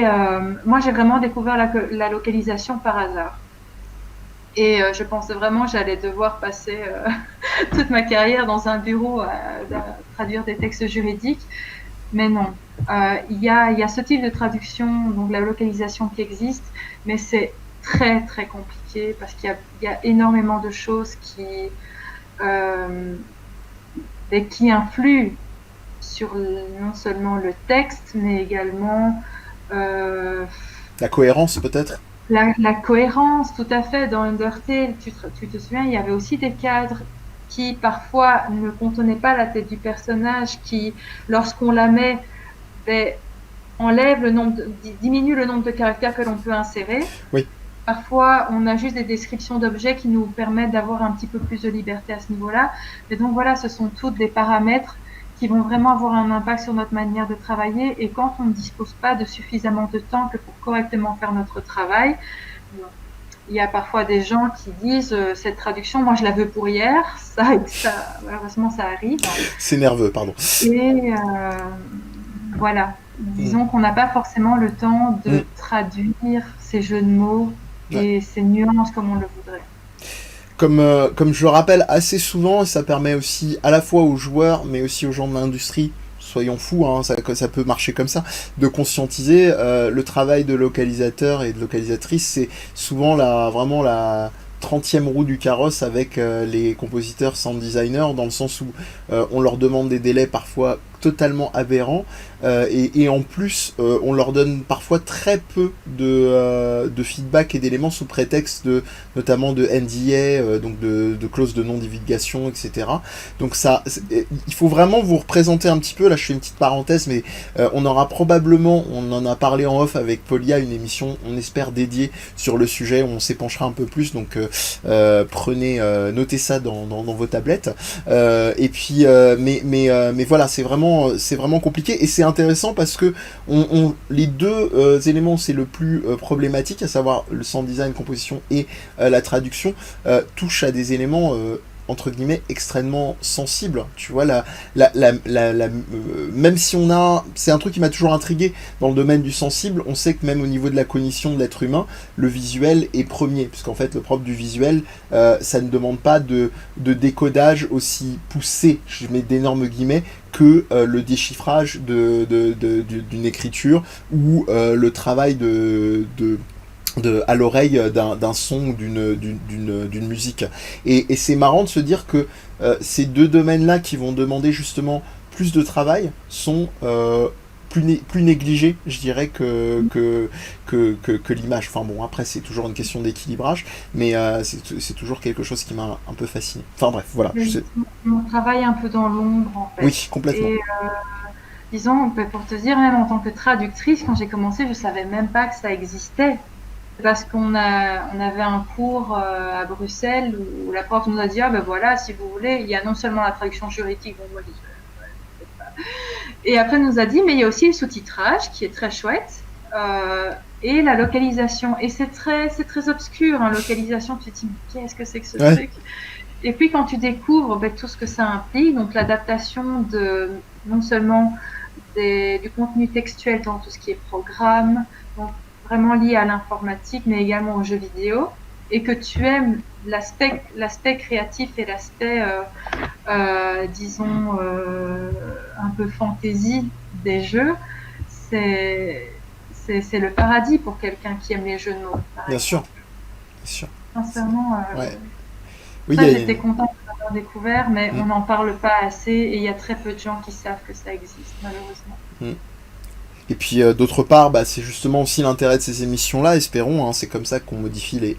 B: moi, j'ai vraiment découvert la localisation par hasard. Et je pensais vraiment que j'allais devoir passer toute ma carrière dans un bureau à traduire des textes juridiques. Mais non. Il y a ce type de traduction, donc la localisation qui existe, mais c'est très très compliqué parce qu'il y a énormément de choses qui influent sur non seulement le texte, mais également
A: la cohérence peut-être.
B: La cohérence, tout à fait. Dans Undertale, tu te souviens, il y avait aussi des cadres qui parfois ne contenaient pas la tête du personnage, qui, lorsqu'on la met, diminue le nombre de caractères que l'on peut insérer.
A: Oui.
B: Parfois, on a juste des descriptions d'objets qui nous permettent d'avoir un petit peu plus de liberté à ce niveau-là. Mais donc voilà, ce sont tous des paramètres qui vont vraiment avoir un impact sur notre manière de travailler. Et quand on ne dispose pas de suffisamment de temps que pour correctement faire notre travail, il y a parfois des gens qui disent cette traduction, moi je la veux pour hier. Malheureusement, ça arrive.
A: C'est nerveux, pardon.
B: Et voilà. Disons qu'on n'a pas forcément le temps de traduire ces jeux de mots et ces nuances comme on le voudrait.
A: Comme je le rappelle assez souvent, ça permet aussi à la fois aux joueurs, mais aussi aux gens de l'industrie, soyons fous, hein, ça peut marcher comme ça, de conscientiser le travail de localisateur et de localisatrice, c'est souvent vraiment 30e roue du carrosse avec les compositeurs sound designers, dans le sens où on leur demande des délais parfois totalement aberrants, et en plus on leur donne parfois très peu de feedback et d'éléments sous prétexte notamment de NDA, donc de clauses de non-divulgation, etc. Donc il faut vraiment vous représenter un petit peu, là je fais une petite parenthèse, mais on aura probablement, on en a parlé en off avec Polia, une émission, on espère, dédiée sur le sujet, où on s'épanchera un peu plus, donc notez ça dans vos tablettes, et puis mais voilà, c'est vraiment compliqué, et c'est intéressant parce que les deux éléments, c'est le plus problématique, à savoir le sound design, composition et la traduction, touchent à des éléments entre guillemets extrêmement sensibles. Tu vois, même si c'est un truc qui m'a toujours intrigué dans le domaine du sensible, on sait que même au niveau de la cognition de l'être humain, le visuel est premier, puisqu'en fait le propre du visuel, ça ne demande pas de décodage aussi poussé, je mets d'énormes guillemets, que le déchiffrage d'une écriture, ou le travail à l'oreille d'un son ou d'une musique. Et c'est marrant de se dire que ces deux domaines-là, qui vont demander justement plus de travail, sont plus négligés, je dirais, que l'image. Enfin bon, après c'est toujours une question d'équilibrage, mais c'est toujours quelque chose qui m'a un peu fasciné. Enfin bref, voilà.
B: On travaille un peu dans l'ombre, en fait.
A: Oui, complètement.
B: Et disons, pour te dire, même en tant que traductrice, quand j'ai commencé, je savais même pas que ça existait. Parce on avait un cours à Bruxelles où la prof nous a dit, ah ben voilà, si vous voulez, il y a non seulement la traduction juridique, bon, moi, et après elle nous a dit, mais il y a aussi le sous-titrage qui est très chouette, et la localisation. Et c'est très obscur, hein, localisation. Tu te dis, mais qu'est-ce que c'est que ce truc? Et puis quand tu découvres tout ce que ça implique, donc l'adaptation non seulement du contenu textuel dans tout ce qui est programme, donc vraiment lié à l'informatique, mais également aux jeux vidéo, et que tu aimes l'aspect créatif et l'aspect, disons, un peu fantaisie des jeux, c'est le paradis pour quelqu'un qui aime les jeux de mots.
A: Bien sûr.
B: Sincèrement,
A: oui,
B: j'étais contente de l'avoir découvert, mais on n'en parle pas assez, et il y a très peu de gens qui savent que ça existe, malheureusement.
A: Et puis d'autre part, c'est justement aussi l'intérêt de ces émissions-là, espérons, hein, c'est comme ça qu'on modifie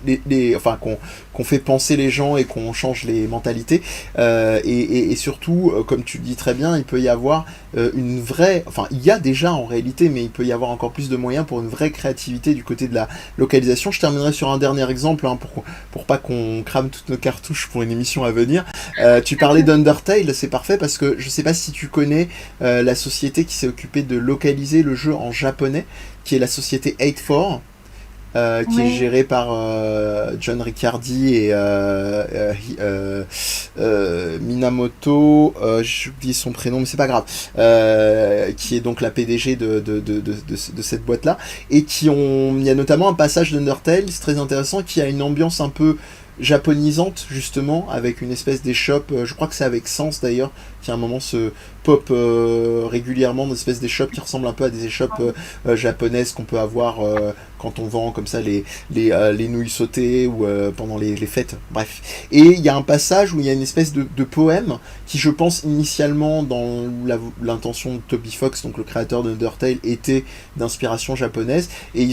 A: enfin qu'on fait penser les gens et qu'on change les mentalités. Et surtout, comme tu le dis très bien, il peut y avoir une vraie, enfin il y a déjà en réalité, mais il peut y avoir encore plus de moyens pour une vraie créativité du côté de la localisation. Je terminerai sur un dernier exemple, hein, pour pas qu'on crame toutes nos cartouches pour une émission à venir. Tu parlais d'Undertale, c'est parfait, parce que je sais pas si tu connais la société qui s'est occupée de localiser le jeu en japonais, qui est la société 84, qui est gérée par John Ricciardi et Minamoto, j'ai oublié son prénom, mais c'est pas grave, qui est donc la PDG de cette boîte-là, et il y a notamment un passage d'Undertale, c'est très intéressant, qui a une ambiance un peu japonisante, justement, avec une espèce d'échoppe, je crois que c'est avec Sens d'ailleurs, qui à un moment se pop régulièrement, une espèce d'échoppe qui ressemble un peu à des échoppes japonaises qu'on peut avoir quand on vend comme ça les nouilles sautées, ou pendant les fêtes, bref. Et il y a un passage où il y a une espèce de poème qui, je pense, initialement, dans l'intention de Toby Fox, donc le créateur d'Undertale, était d'inspiration japonaise, et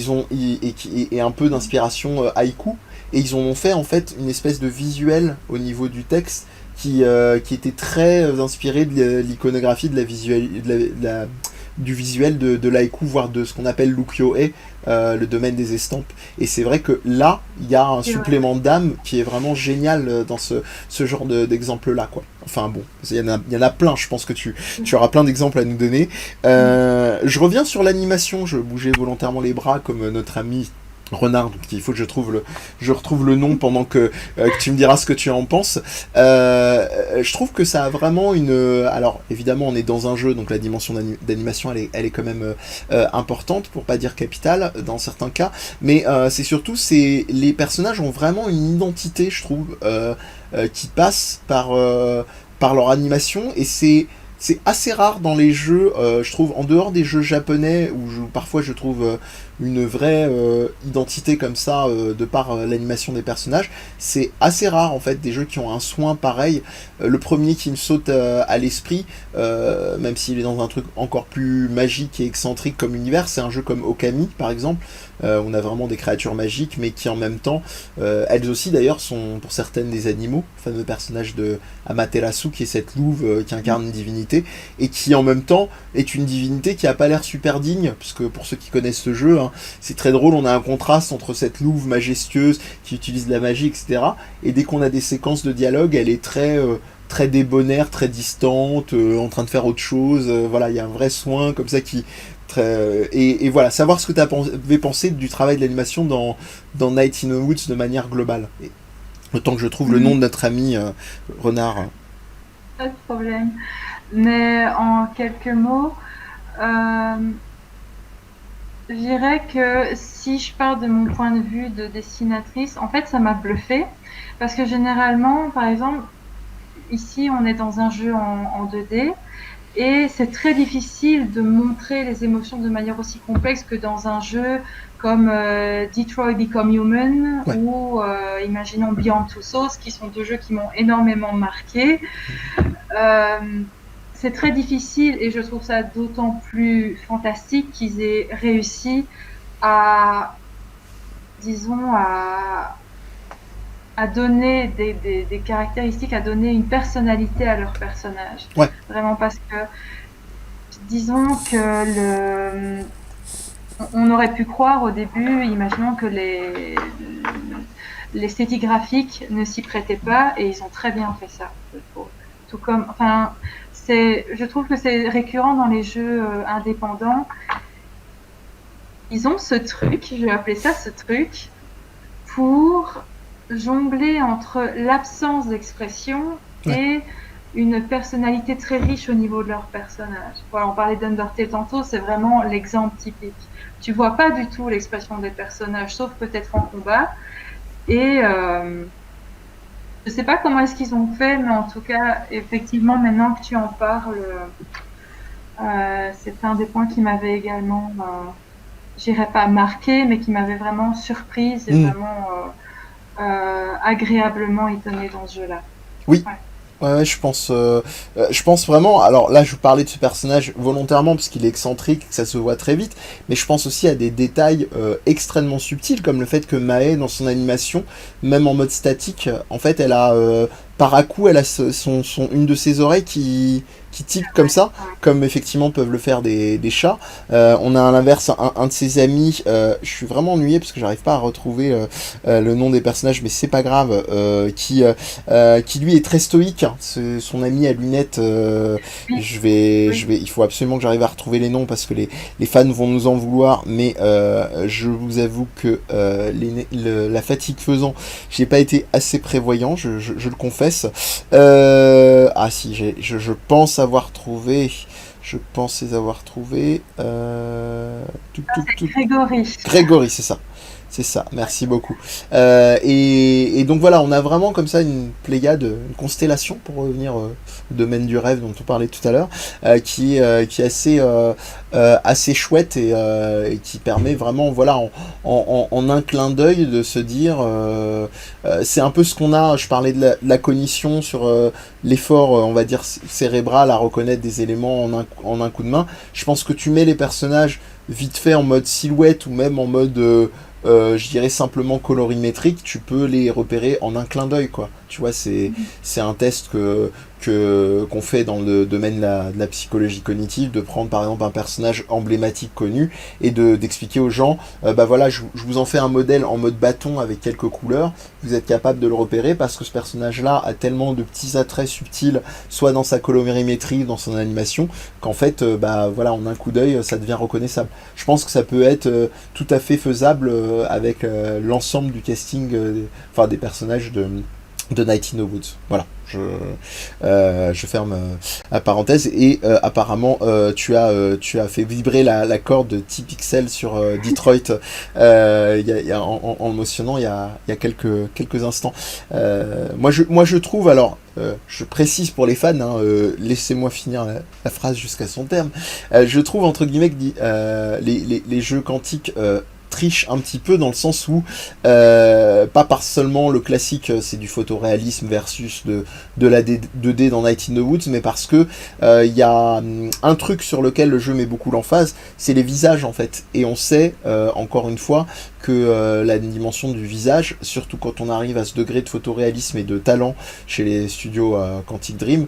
A: un peu d'inspiration haïku, et ils en ont fait en fait une espèce de visuel au niveau du texte qui était très inspiré de l'iconographie, du visuel de l'haïku, voire de ce qu'on appelle l'ukiyo-e, le domaine des estampes. Et c'est vrai que là, il y a un supplément d'âme qui est vraiment génial dans ce genre d'exemple-là, quoi. Enfin bon, il y en a plein, je pense que tu auras plein d'exemples à nous donner. Je reviens sur l'animation, je bougeais volontairement les bras comme notre ami Renard, donc il faut que je retrouve le nom pendant que tu me diras ce que tu en penses. Je trouve que ça a vraiment alors évidemment on est dans un jeu, donc la dimension d'animation elle est quand même importante, pour pas dire capitale dans certains cas, mais c'est surtout, les personnages ont vraiment une identité, je trouve, qui passe par leur animation, et c'est assez rare dans les jeux, je trouve, en dehors des jeux japonais, où parfois je trouve une vraie identité comme ça de par l'animation des personnages. C'est assez rare en fait des jeux qui ont un soin pareil. Le premier qui me saute à l'esprit, même s'il est dans un truc encore plus magique et excentrique comme univers, c'est un jeu comme Okami par exemple. On a vraiment des créatures magiques, mais qui en même temps, elles aussi d'ailleurs sont pour certaines des animaux, le fameux personnage de Amaterasu qui est cette louve qui incarne une divinité, et qui en même temps est une divinité qui a pas l'air super digne, puisque pour ceux qui connaissent ce jeu, hein, c'est très drôle, on a un contraste entre cette louve majestueuse qui utilise de la magie, etc. Et dès qu'on a des séquences de dialogue, elle est très débonnaire, très distante, en train de faire autre chose. Voilà, il y a un vrai soin comme ça qui et voilà, savoir ce que tu avais pensé du travail de l'animation dans Night in the Woods de manière globale. Et, autant que je trouve le nom de notre ami Renard.
B: Pas de problème. Mais en quelques mots, je dirais que si je pars de mon point de vue de dessinatrice, en fait, ça m'a bluffé. Parce que généralement, par exemple, ici, on est dans un jeu en 2D. Et c'est très difficile de montrer les émotions de manière aussi complexe que dans un jeu comme Detroit Become Human
A: Ouais.
B: ou imaginons Beyond Two Souls, qui sont deux jeux qui m'ont énormément marqué. C'est très difficile et je trouve ça d'autant plus fantastique qu'ils aient réussi à, disons, à donner des caractéristiques, à donner une personnalité à leur personnage.
A: Ouais.
B: Vraiment parce que, disons que on aurait pu croire au début, imaginons que l'esthétique graphique ne s'y prêtait pas et ils ont très bien fait ça. Tout comme, enfin, je trouve que c'est récurrent dans les jeux indépendants. Ils ont ce truc, je vais appeler ça ce truc, pour jongler entre l'absence d'expression et une personnalité très riche au niveau de leur personnage. Voilà, on parlait d'Undertale tantôt, c'est vraiment l'exemple typique. Tu vois pas du tout l'expression des personnages, sauf peut-être en combat. Et je sais pas comment est-ce qu'ils ont fait, mais en tout cas, effectivement, maintenant que tu en parles, c'est un des points qui m'avait également, j'irais pas marqué, mais qui m'avait vraiment surprise et vraiment agréablement étonnée dans ce jeu-là.
A: Oui.
B: Ouais.
A: Ouais, je pense vraiment. Alors là, je vous parlais de ce personnage volontairement parce qu'il est excentrique, que ça se voit très vite, mais je pense aussi à des détails extrêmement subtils, comme le fait que Mae, dans son animation, même en mode statique, en fait, elle a par à coup, elle a une de ses oreilles qui tique comme ça, comme effectivement peuvent le faire des chats. On a à l'inverse un de ses amis, je suis vraiment ennuyé parce que j'arrive pas à retrouver le nom des personnages, mais c'est pas grave, qui lui est très stoïque. C'est son ami à lunettes. Il faut absolument que j'arrive à retrouver les noms parce que les fans vont nous en vouloir, mais je vous avoue que la fatigue faisant, j'ai pas été assez prévoyant, je le confesse. Ah si, je pense avoir trouvé. Je pense les avoir trouvés.
B: Grégory.
A: Grégory, c'est ça. C'est ça, merci beaucoup. Et donc voilà, on a vraiment comme ça une pléiade, une constellation, pour revenir au domaine du rêve dont on parlait tout à l'heure, qui est assez chouette et qui permet vraiment, voilà, en un clin d'œil de se dire, c'est un peu ce qu'on a, je parlais de la cognition sur l'effort, on va dire, cérébral à reconnaître des éléments en un coup de main. Je pense que tu mets les personnages vite fait en mode silhouette ou même en mode... je dirais simplement colorimétrique, tu peux les repérer en un clin d'œil, quoi. Tu vois, c'est un test qu'on fait dans le domaine de la psychologie cognitive, de prendre par exemple un personnage emblématique connu et d'expliquer aux gens, bah voilà, je vous en fais un modèle en mode bâton avec quelques couleurs, vous êtes capable de le repérer parce que ce personnage-là a tellement de petits attraits subtils, soit dans sa colorimétrie, dans son animation, qu'en fait, bah voilà, en un coup d'œil, ça devient reconnaissable. Je pense que ça peut être tout à fait faisable avec l'ensemble du casting, des personnages de Night in the Woods. Voilà, je ferme la parenthèse. Et apparemment, tu as fait vibrer la corde de T-Pixel sur Detroit en le mentionnant il y a quelques instants. Moi, je trouve, alors, je précise pour les fans, hein, laissez-moi finir la phrase jusqu'à son terme. Je trouve, entre guillemets, que les jeux quantiques triche un petit peu dans le sens où pas par seulement le classique c'est du photoréalisme versus de la 2D dans Night in the Woods, mais parce que il y a un truc sur lequel le jeu met beaucoup l'emphase, c'est les visages en fait, et on sait encore une fois que la dimension du visage, surtout quand on arrive à ce degré de photoréalisme et de talent chez les studios Quantic Dream,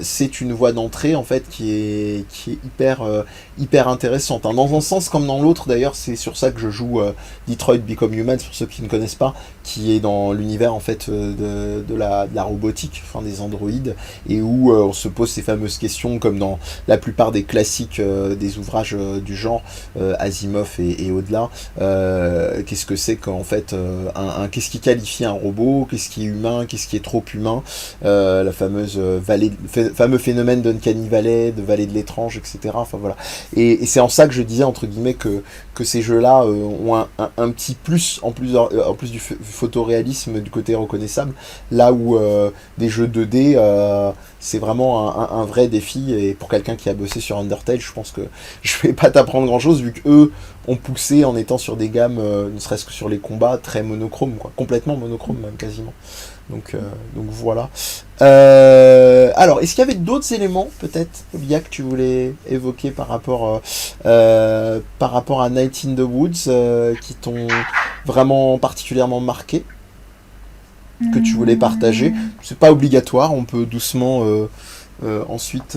A: c'est une voie d'entrée en fait qui est hyper intéressante, hein. Dans un sens comme dans l'autre, d'ailleurs c'est sur ça que je joue Detroit Become Human, pour ceux qui ne connaissent pas, qui est dans l'univers en fait de la robotique, enfin des androïdes, et où on se pose ces fameuses questions comme dans la plupart des classiques des ouvrages du genre Asimov et au-delà. Qu'est-ce que c'est qu'en fait qu'est-ce qui qualifie un robot, qu'est-ce qui est humain, qu'est-ce qui est trop humain, la fameuse fameux phénomène d'Uncanny Valley, de vallée de l'étrange, etc. Enfin voilà. Et c'est en ça que je disais entre guillemets que ces jeux-là ont un petit plus en plus du photoréalisme du côté reconnaissable, là où des jeux 2D c'est vraiment un vrai défi, et pour quelqu'un qui a bossé sur Undertale, je pense que je vais pas t'apprendre grand chose vu qu'eux ont poussé en étant sur des gammes, ne serait-ce que sur les combats, très monochromes, quoi, complètement monochrome même quasiment. Donc voilà. Alors, est-ce qu'il y avait d'autres éléments, peut-être, Olivia, que tu voulais évoquer par rapport à Night in the Woods, qui t'ont vraiment particulièrement marqué, que tu voulais partager? C'est pas obligatoire, on peut doucement ensuite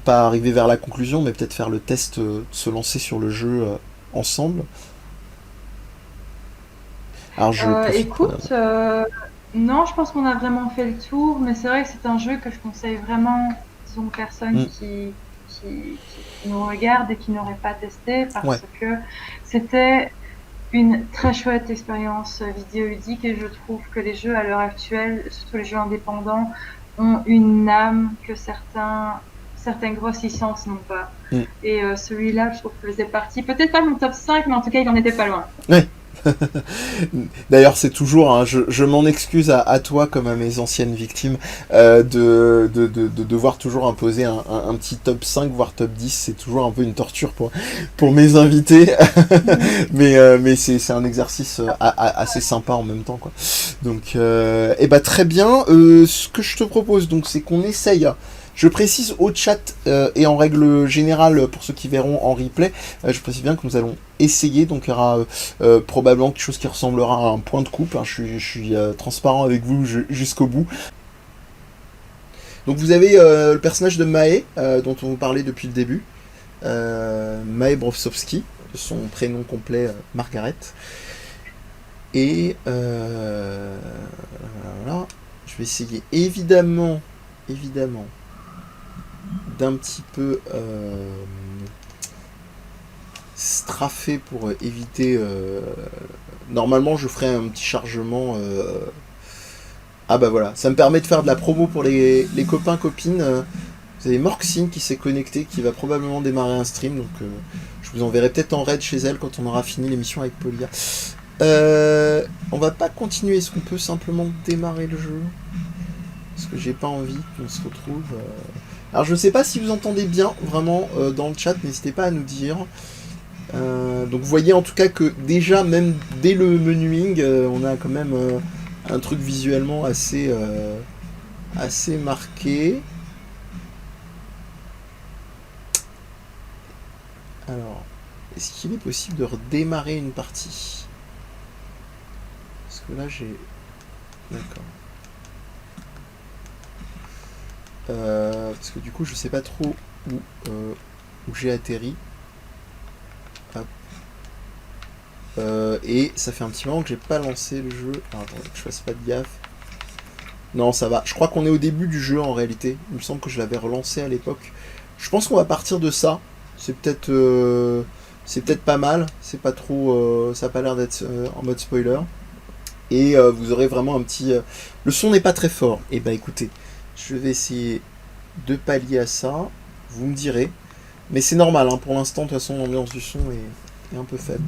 A: pas arriver vers la conclusion, mais peut-être faire le test, se lancer sur le jeu ensemble. Alors je profite.
B: Écoute, non, je pense qu'on a vraiment fait le tour, mais c'est vrai que c'est un jeu que je conseille vraiment, disons, aux personnes qui nous regardent et qui n'auraient pas testé, parce que c'était une très chouette expérience vidéoludique, et je trouve que les jeux à l'heure actuelle, surtout les jeux indépendants, ont une âme que certaines grosses licences n'ont pas. Et celui-là, je trouve que faisait partie, peut-être pas mon top 5, mais en tout cas, il en était pas loin.
A: Ouais. D'ailleurs, c'est toujours, hein, je m'en excuse à toi comme à mes anciennes victimes de devoir toujours imposer un petit top 5 voire top 10. C'est toujours un peu une torture pour mes invités. mais c'est un exercice assez sympa en même temps, quoi. Donc très bien. Ce que je te propose donc, c'est qu'on essaye. Je précise au chat et en règle générale pour ceux qui verront en replay, je précise bien que nous allons essayer, donc il y aura probablement quelque chose qui ressemblera à un point de coupe, hein. Je suis transparent avec vous jusqu'au bout. Donc vous avez le personnage de Mae, dont on vous parlait depuis le début, Mae Brofsowski, de son prénom complet Margaret. Et voilà, je vais essayer évidemment d'un petit peu straffer pour éviter. Normalement, je ferai un petit chargement. Ah bah voilà, ça me permet de faire de la promo pour les copains, copines. Vous avez Morxine qui s'est connectée, qui va probablement démarrer un stream, donc je vous enverrai peut-être en raid chez elle quand on aura fini l'émission avec Polia. On va pas continuer, est-ce qu'on peut simplement démarrer le jeu? Parce que j'ai pas envie qu'on se retrouve. Alors je ne sais pas si vous entendez bien vraiment dans le chat, n'hésitez pas à nous dire. Donc vous voyez en tout cas que déjà, même dès le menuing, on a quand même un truc visuellement assez marqué. Alors, est-ce qu'il est possible de redémarrer une partie? Parce que là j'ai... D'accord. Parce que du coup je sais pas trop où j'ai atterri. Hop. Et ça fait un petit moment que j'ai pas lancé le jeu. Alors, attendez, que je fasse pas de gaffe. Non, ça va. Je crois qu'on est au début du jeu en réalité. Il me semble que je l'avais relancé à l'époque. Je pense qu'on va partir de ça. C'est peut-être pas mal. C'est pas trop. Ça a pas l'air d'être en mode spoiler. et vous aurez vraiment un petit... Le son n'est pas très fort. Et bah écoutez, je vais essayer de pallier à ça, vous me direz. Mais c'est normal, hein, pour l'instant, de toute façon, l'ambiance du son est un peu faible.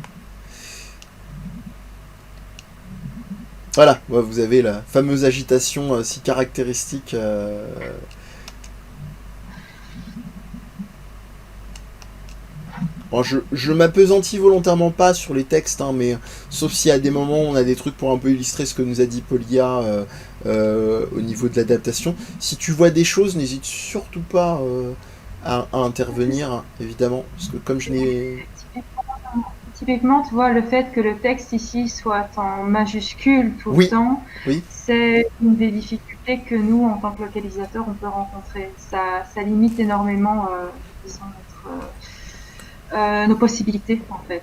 A: Voilà, ouais, vous avez la fameuse agitation si caractéristique. Bon, je m'appesantis volontairement pas sur les textes, hein, mais sauf si à des moments on a des trucs pour un peu illustrer ce que nous a dit Polia au niveau de l'adaptation. Si tu vois des choses, n'hésite surtout pas à intervenir, hein, évidemment, parce que comme je n'ai...
B: Typiquement, tu vois, le fait que le texte ici soit en majuscule tout le temps,
A: oui.
B: c'est une des difficultés que nous, en tant que localisateurs, on peut rencontrer. Ça limite énormément, disons, nos possibilités, en fait.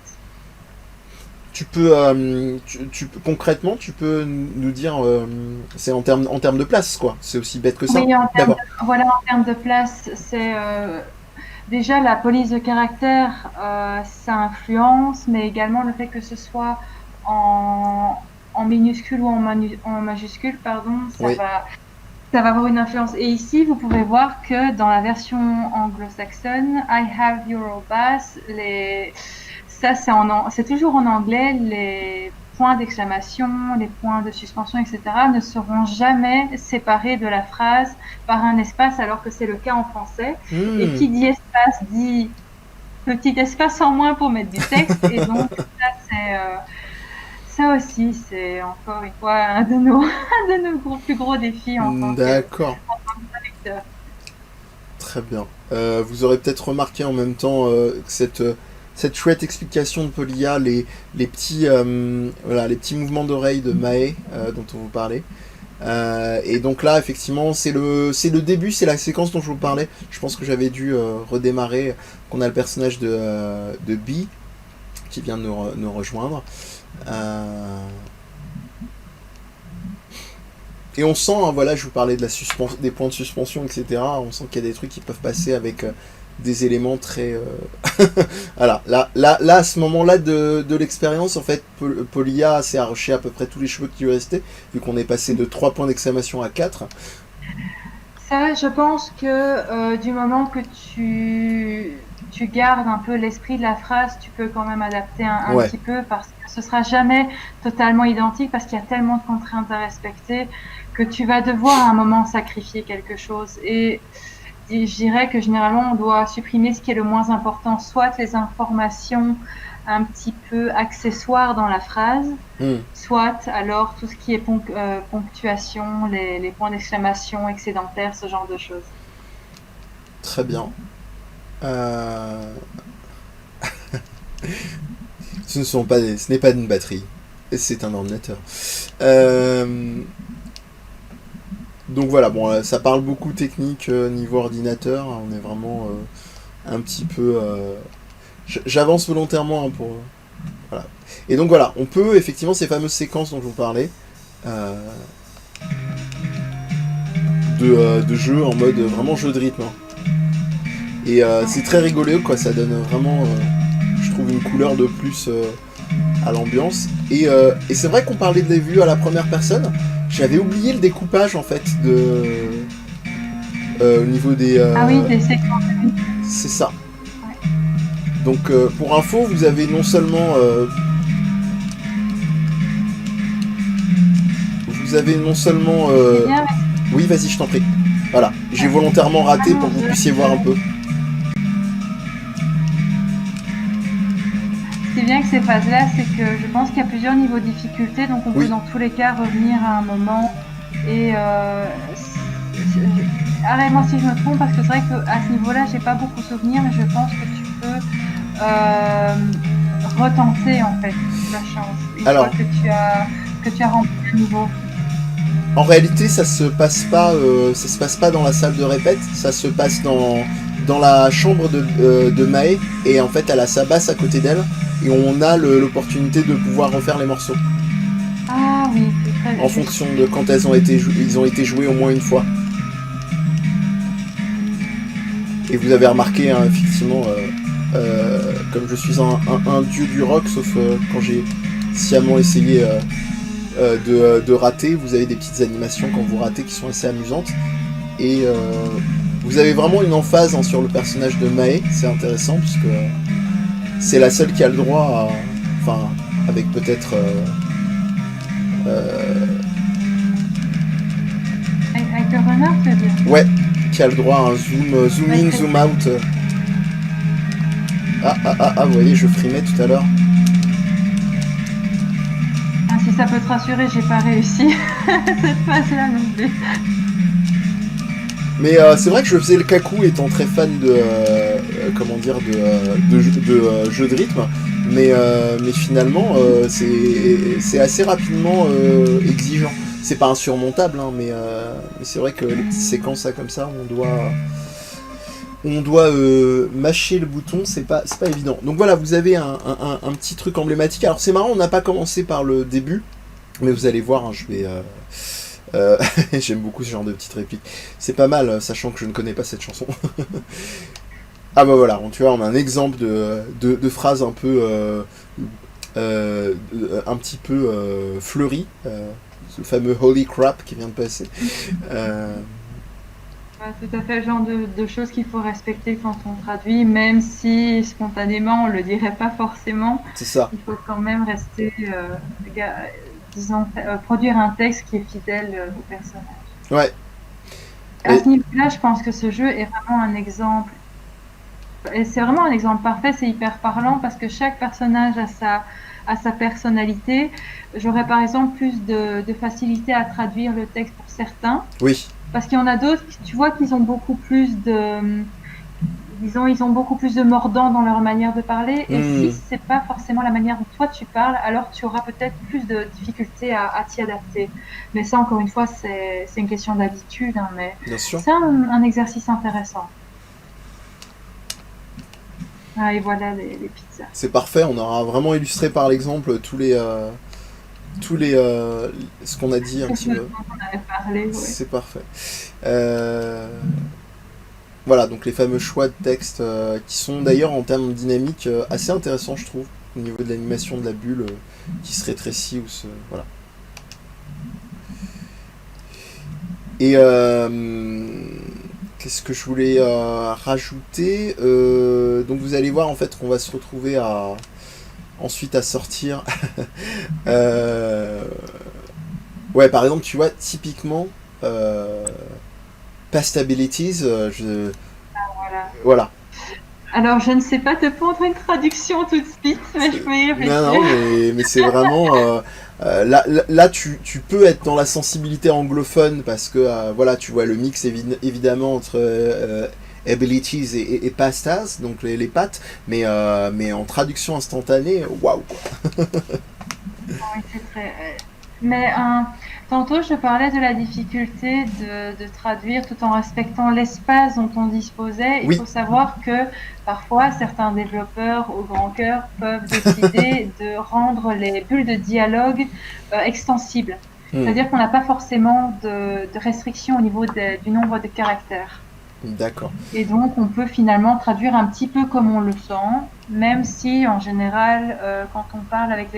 A: Tu peux, concrètement, tu peux nous dire, c'est en termes de place, quoi. C'est aussi bête que ça.
B: Oui, en termes de place, c'est déjà la police de caractère, ça influence, mais également le fait que ce soit en minuscule ou en majuscule, pardon, ça va avoir une influence. Et ici, vous pouvez voir que dans la version anglo-saxonne, I have Eurobass, c'est toujours en anglais, les points d'exclamation, les points de suspension, etc. ne seront jamais séparés de la phrase par un espace, alors que c'est le cas en français. Et qui dit espace dit petit espace en moins pour mettre du texte. Et donc, ça aussi, c'est encore une fois un de nos plus gros défis en tant
A: D'accord.
B: que lecteur.
A: Très bien. Vous aurez peut-être remarqué en même temps que cette chouette explication de Polia, les petits mouvements d'oreille de Mae dont on vous parlait. Et donc là, effectivement, c'est le début, c'est la séquence dont je vous parlais. Je pense que j'avais dû redémarrer, qu'on a le personnage de Bee qui vient de nous rejoindre. Et on sent, hein, voilà, je vous parlais de des points de suspension, etc. On sent qu'il y a des trucs qui peuvent passer avec des éléments très... Voilà, là, à ce moment-là de l'expérience, en fait, Polia s'est arraché à peu près tous les cheveux qui lui restaient, vu qu'on est passé de 3 points d'exclamation à 4.
B: Ça, je pense que du moment que tu gardes un peu l'esprit de la phrase, tu peux quand même adapter un petit peu, parce que ce sera jamais totalement identique, parce qu'il y a tellement de contraintes à respecter que tu vas devoir à un moment sacrifier quelque chose. Et je dirais que généralement on doit supprimer ce qui est le moins important, soit les informations un petit peu accessoires dans la phrase, soit alors tout ce qui est ponctuation, les points d'exclamation excédentaires, ce genre de choses.
A: Très bien. Ce n'est pas une batterie, c'est un ordinateur. Donc voilà, bon, ça parle beaucoup technique niveau ordinateur. On est vraiment un petit peu... J'avance volontairement, hein, pour... Voilà. Et donc voilà, on peut effectivement ces fameuses séquences dont je vous parlais de jeu en mode vraiment jeu de rythme. Hein. Et c'est très rigolo, quoi. Ça donne vraiment, je trouve, une couleur de plus à l'ambiance. Et c'est vrai qu'on parlait des vues à la première personne. J'avais oublié le découpage en fait au niveau des...
B: Ah oui, des séquences.
A: C'est ça. Ouais. Donc pour info, vous avez non seulement... Oui, vas-y, je t'en prie. Voilà, j'ai volontairement raté pour que vous puissiez voir un peu.
B: Ce qui est bien que ces phases-là, c'est que je pense qu'il y a plusieurs niveaux de difficulté, donc on peut dans tous les cas revenir à un moment. Et arrête-moi si je me trompe, parce que c'est vrai qu'à ce niveau-là, j'ai pas beaucoup souvenir, mais je pense que tu peux retenter en fait la chance une fois que tu as rempli le niveau.
A: En réalité, ça se passe pas dans la salle de répète, ça se passe dans la chambre de Mae, et en fait elle a sa basse à côté d'elle, et on a l'opportunité de pouvoir refaire les morceaux.
B: Ah oui, c'est très bien.
A: En fonction de quand ils ont été joués au moins une fois. Et vous avez remarqué, hein, effectivement, comme je suis un dieu du rock, sauf quand j'ai sciemment essayé de rater. Vous avez des petites animations quand vous ratez qui sont assez amusantes. Et vous avez vraiment une emphase sur le personnage de Mae, c'est intéressant puisque c'est la seule qui a le droit à... Enfin, avec peut-être...
B: Avec le renard, tu veux dire?
A: Ouais, qui a le droit à un zoom in, zoom out. Vous voyez, je frimais tout à l'heure.
B: Ah, si ça peut te rassurer, j'ai pas réussi cette phase-là non plus.
A: Mais c'est vrai que je faisais le cacou étant très fan de jeux de rythme, mais finalement c'est assez rapidement exigeant. C'est pas insurmontable, hein, mais c'est vrai que les petites séquences là, comme ça, on doit mâcher le bouton, c'est pas évident. Donc voilà, vous avez un petit truc emblématique. Alors c'est marrant, on n'a pas commencé par le début, mais vous allez voir, hein, je vais... j'aime beaucoup ce genre de petites répliques. C'est pas mal, sachant que je ne connais pas cette chanson. Ah bah voilà, tu vois, on a un exemple de phrase un peu... un petit peu fleurie. Ce fameux holy crap qui vient de passer.
B: Tout à fait le genre de choses qu'il faut respecter quand on traduit, même si spontanément on le dirait pas forcément.
A: C'est ça.
B: Il faut quand même rester, disons, produire un texte qui est fidèle au personnage.
A: Ouais.
B: À ce niveau-là, je pense que ce jeu est vraiment un exemple. Et c'est vraiment un exemple parfait, c'est hyper parlant parce que chaque personnage a sa personnalité. J'aurais par exemple plus de facilité à traduire le texte pour certains.
A: Oui.
B: Parce qu'il y en a d'autres, tu vois qu'ils ont beaucoup plus ils ont beaucoup plus de mordant dans leur manière de parler. Et si c'est pas forcément la manière dont toi tu parles, alors tu auras peut-être plus de difficultés à t'y adapter. Mais ça, encore une fois, c'est une question d'habitude, hein, mais c'est un exercice intéressant. Ah, et voilà les pizzas.
A: C'est parfait, on aura vraiment illustré par l'exemple tous les ce qu'on a dit un petit peu.
B: Ouais.
A: C'est parfait. Voilà, donc les fameux choix de texte qui sont d'ailleurs en termes dynamiques assez intéressants, je trouve, au niveau de l'animation de la bulle qui se rétrécit ou se... Voilà. Et qu'est-ce que je voulais rajouter donc vous allez voir en fait qu'on va se retrouver ensuite à sortir. Ouais, par exemple, tu vois, typiquement, Past Abilities, voilà.
B: Alors, je ne sais pas te pondre une traduction tout de suite, mais je peux y réfléchir.
A: Non, mais c'est vraiment... là tu peux être dans la sensibilité anglophone, parce que, voilà, tu vois le mix, évidemment, entre... abilities et pastas, donc les pattes, mais en traduction instantanée, waouh.
B: Oui, c'est très... Mais tantôt, je parlais de la difficulté de traduire tout en respectant l'espace dont on disposait. Il faut savoir que parfois, certains développeurs au grand cœur peuvent décider de rendre les bulles de dialogue extensibles. C'est-à-dire qu'on n'a pas forcément de restriction au niveau du nombre de caractères.
A: D'accord.
B: Et donc, on peut finalement traduire un petit peu comme on le sent, même si, en général, quand on parle avec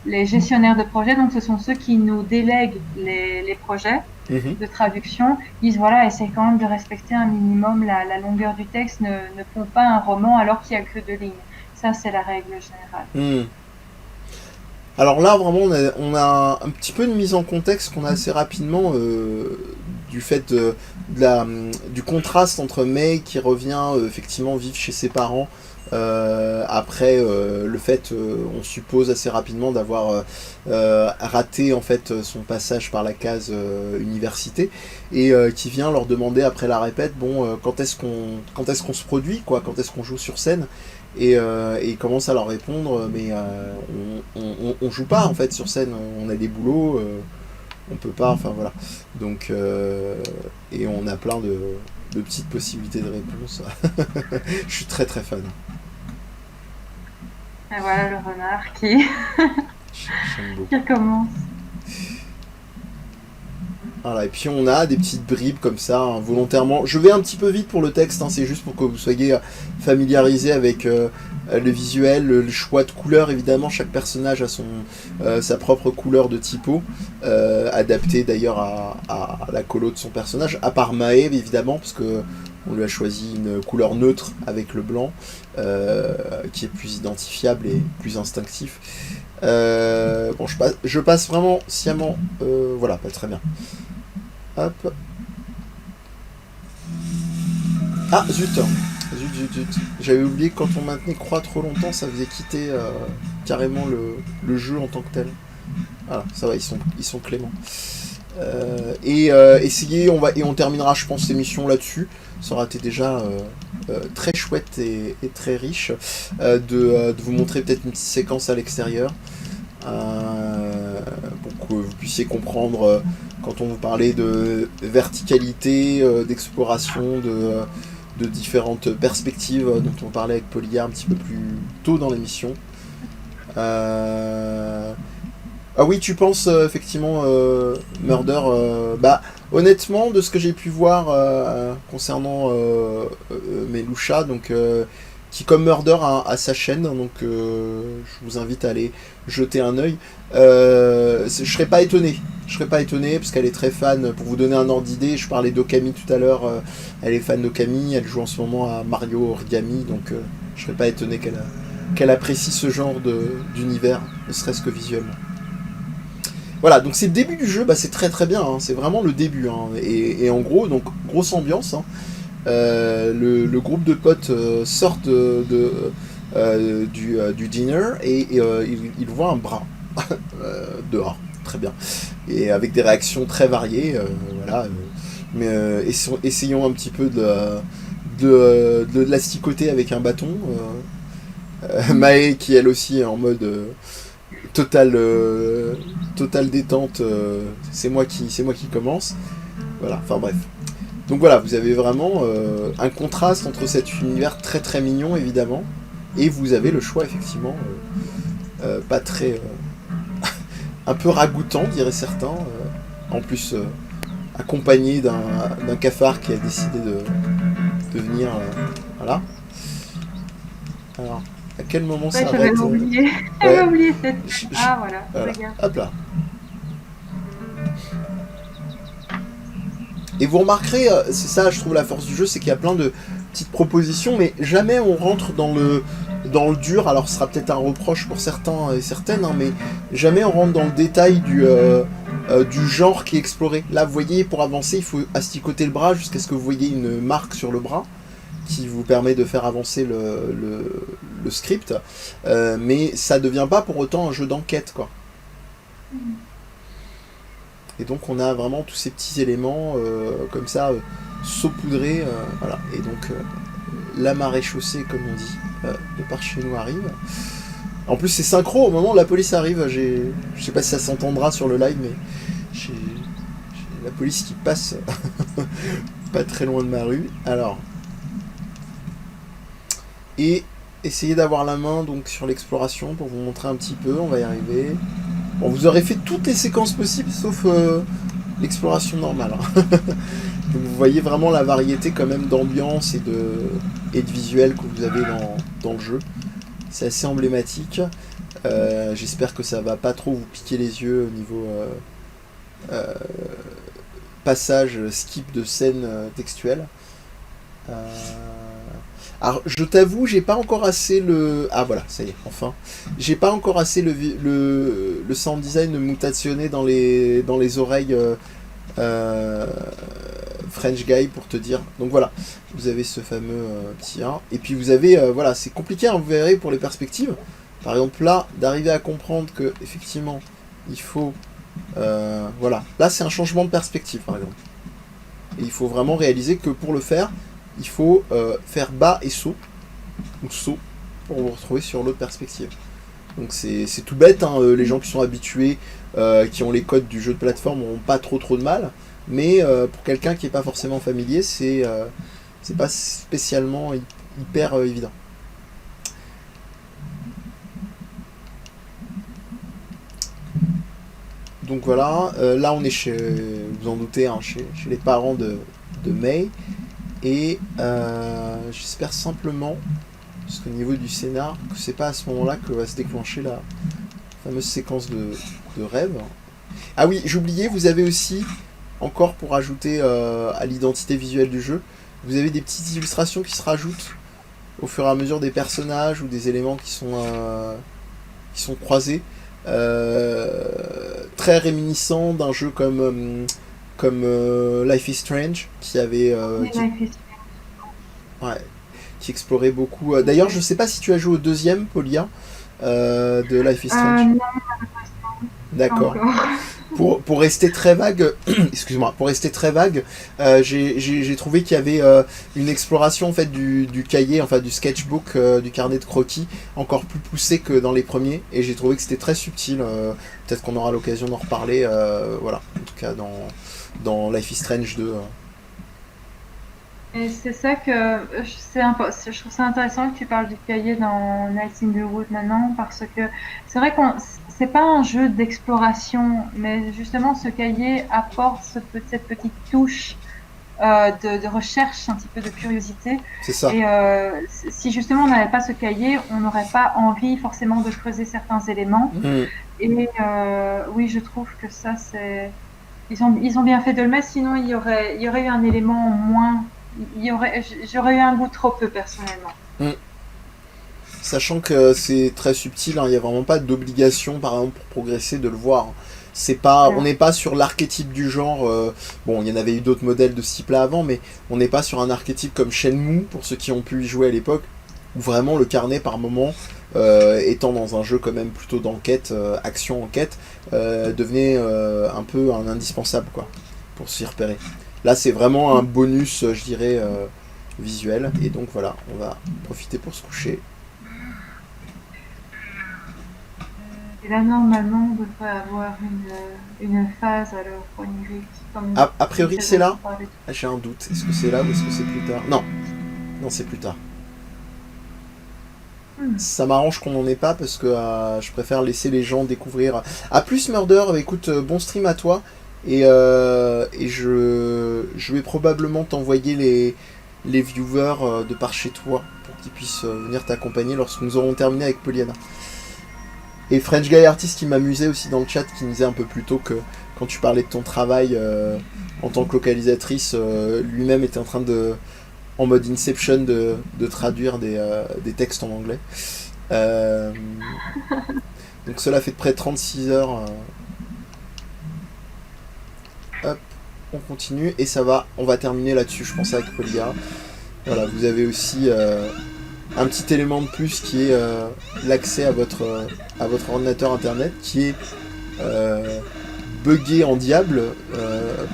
B: les gestionnaires de projets, donc ce sont ceux qui nous délèguent les projets de traduction, disent voilà, essaye quand même de respecter un minimum la longueur du texte, ne font pas un roman alors qu'il n'y a que 2 lignes. Ça, c'est la règle générale.
A: Alors là, vraiment, on a un petit peu de mise en contexte qu'on a assez rapidement du fait du contraste entre May qui revient effectivement vivre chez ses parents après le fait, on suppose assez rapidement d'avoir raté en fait son passage par la case université et qui vient leur demander après la répète quand est-ce qu'on se produit quoi, quand est-ce qu'on joue sur scène. Et il commence à leur répondre mais on joue pas en fait sur scène, on a des boulots, on peut pas, enfin voilà. Donc et on a plein de petites possibilités de réponse. Je suis très très fan.
B: Et voilà le renard qui commence.
A: Voilà, et puis on a des petites bribes comme ça, hein, volontairement. Je vais un petit peu vite pour le texte, hein, c'est juste pour que vous soyez familiarisés avec le visuel, le choix de couleurs, évidemment, chaque personnage a sa propre couleur de typo, adaptée d'ailleurs à la colo de son personnage, à part Maeve, évidemment, parce que on lui a choisi une couleur neutre avec le blanc, qui est plus identifiable et plus instinctif. Bon, je passe vraiment sciemment, voilà, pas très bien. Hop. Ah, zut. J'avais oublié que quand on maintenait croix trop longtemps, ça faisait quitter carrément le jeu en tant que tel. Voilà, ça va, ils sont cléments. Essayez, on terminera, je pense, l'émission là-dessus. Ça aura été déjà très chouette et très riche de vous montrer peut-être une petite séquence à l'extérieur. Pour que vous puissiez comprendre quand on vous parlait de verticalité, d'exploration, de différentes perspectives dont on parlait avec Polygar un petit peu plus tôt dans l'émission. Ah oui, tu penses effectivement Murder, honnêtement, de ce que j'ai pu voir concernant Melusha, donc qui comme Murder a sa chaîne, donc je vous invite à aller jeter un œil. Je serais pas étonné parce qu'elle est très fan. Pour vous donner un ordre d'idée, je parlais d'Okami tout à l'heure, elle est fan d'Okami, elle joue en ce moment à Mario Origami, donc je serais pas étonné qu'elle apprécie ce genre d'univers, ne serait-ce que visuellement. Voilà, donc c'est le début du jeu, c'est très très bien, hein, c'est vraiment le début, hein, et en gros, donc grosse ambiance, hein, le groupe de potes sortent du dinner et ils voient un bras dehors, très bien, et avec des réactions très variées, voilà, mais essayons un petit peu de l'asticoter avec un bâton. Mae qui elle aussi est en mode total détente, c'est moi qui commence, voilà, enfin bref. Donc voilà, vous avez vraiment un contraste entre cet univers très très mignon évidemment, et vous avez le choix effectivement pas très un peu ragoûtant diraient certains, en plus accompagné d'un cafard qui a décidé de venir, voilà. Alors à quel moment ça arrête?
B: J'avais oublié. J'avais oublié cette... Ah voilà, regarde.
A: Hop là. Et vous remarquerez, c'est ça je trouve la force du jeu, c'est qu'il y a plein de petites propositions, mais jamais on rentre dans le dur. Alors ce sera peut-être un reproche pour certains et certaines, hein, mais jamais on rentre dans le détail du genre qui est exploré. Là vous voyez, pour avancer il faut asticoter le bras jusqu'à ce que vous voyez une marque sur le bras qui vous permet de faire avancer le script, mais ça devient pas pour autant un jeu d'enquête, quoi. Et donc on a vraiment tous ces petits éléments comme ça saupoudrés, voilà. Et donc la marée chaussée, comme on dit, de par chez nous arrive. En plus c'est synchro, au moment où la police arrive, je sais pas si ça s'entendra sur le live, mais j'ai la police qui passe pas très loin de ma rue. Alors, et essayez d'avoir la main donc sur l'exploration pour vous montrer un petit peu, on va y arriver. Bon, vous aurez fait toutes les séquences possibles sauf l'exploration normale. Donc vous voyez vraiment la variété quand même d'ambiance et de visuel que vous avez dans le jeu. C'est assez emblématique. J'espère que ça va pas trop vous piquer les yeux au niveau passage, skip de scènes textuelles. Alors, je t'avoue, j'ai pas encore assez le... Ah voilà, ça y est, enfin. J'ai pas encore assez le sound design mutationné dans les oreilles French Guy pour te dire. Donc voilà, vous avez ce fameux petit 1. Et puis vous avez, voilà, c'est compliqué, hein, vous verrez, pour les perspectives. Par exemple, là, d'arriver à comprendre que, effectivement, il faut... voilà, là c'est un changement de perspective, par exemple. Et il faut vraiment réaliser que pour le faire, il faut faire bas et saut, ou saut, pour vous retrouver sur l'autre perspective. Donc c'est tout bête, hein, les gens qui sont habitués, qui ont les codes du jeu de plateforme n'ont pas trop de mal, mais pour quelqu'un qui n'est pas forcément familier, c'est pas spécialement hyper évident. Donc voilà, là on est chez, vous en doutez, hein, chez les parents de May. Et j'espère simplement Parce qu'au niveau du scénar, c'est pas à ce moment-là que va se déclencher la fameuse séquence de rêve. Ah oui, j'oubliais, vous avez aussi, encore pour ajouter à l'identité visuelle du jeu, vous avez des petites illustrations qui se rajoutent au fur et à mesure des personnages ou des éléments qui sont croisés. Très réminiscent d'un jeu comme Life is Strange, ouais, qui explorait beaucoup. D'ailleurs, je sais pas si tu as joué au deuxième, Polia, de Life is Strange.
B: Non,
A: D'accord.
B: encore.
A: Pour rester très vague, excuse-moi, pour rester très vague, j'ai trouvé qu'il y avait une exploration en fait du cahier, enfin du sketchbook, du carnet de croquis, encore plus poussé que dans les premiers, et j'ai trouvé que c'était très subtil. Peut-être qu'on aura l'occasion d'en reparler, voilà. En tout cas dans Life is Strange 2.
B: Et c'est ça que je trouve ça intéressant que tu parles du cahier dans Night in the Wood maintenant, parce que c'est vrai qu'on c'est pas un jeu d'exploration, mais justement ce cahier apporte cette petite touche de recherche, un petit peu de curiosité.
A: C'est ça.
B: Et si justement on n'avait pas ce cahier, on n'aurait pas envie forcément de creuser certains éléments.
A: Mm.
B: Et oui, je trouve que ça c'est ils ont bien fait de le mettre, sinon il y aurait eu un élément en moins. J'aurais eu un goût trop peu personnellement.
A: Mm. Sachant que c'est très subtil, hein, il n'y a vraiment pas d'obligation, par exemple, pour progresser, de le voir. C'est pas, on n'est pas sur l'archétype du genre. Bon, il y en avait eu d'autres modèles de ce type-là avant, mais on n'est pas sur un archétype comme Shenmue, pour ceux qui ont pu y jouer à l'époque, où vraiment le carnet, par moment, étant dans un jeu quand même plutôt d'enquête, action-enquête, devenait un peu un indispensable, quoi, pour s'y repérer. Là, c'est vraiment un bonus, je dirais, visuel. Et donc voilà, on va profiter pour se coucher.
B: Et là, normalement, on devrait avoir une phase alors onirique.
A: A priori, c'est là. J'ai un doute. Est-ce que c'est là ou est-ce que c'est plus tard? Non. Non, c'est plus tard. Ça m'arrange qu'on n'en ait pas parce que je préfère laisser les gens découvrir. À plus Murder, écoute, bon stream à toi. Et je vais probablement t'envoyer les viewers de par chez toi pour qu'ils puissent venir t'accompagner lorsque nous aurons terminé avec Pollyanna. Et French Guy Artist qui m'amusait aussi dans le chat, qui me disait un peu plus tôt que quand tu parlais de ton travail en tant que localisatrice, lui-même était en train de, en mode Inception, de traduire des textes en anglais. Donc cela fait près de 36 heures. Hop, on continue et ça va, on va terminer là-dessus, je pense, avec Polia. Voilà, vous avez aussi un petit élément de plus qui est l'accès à votre ordinateur internet, qui est buggé en diable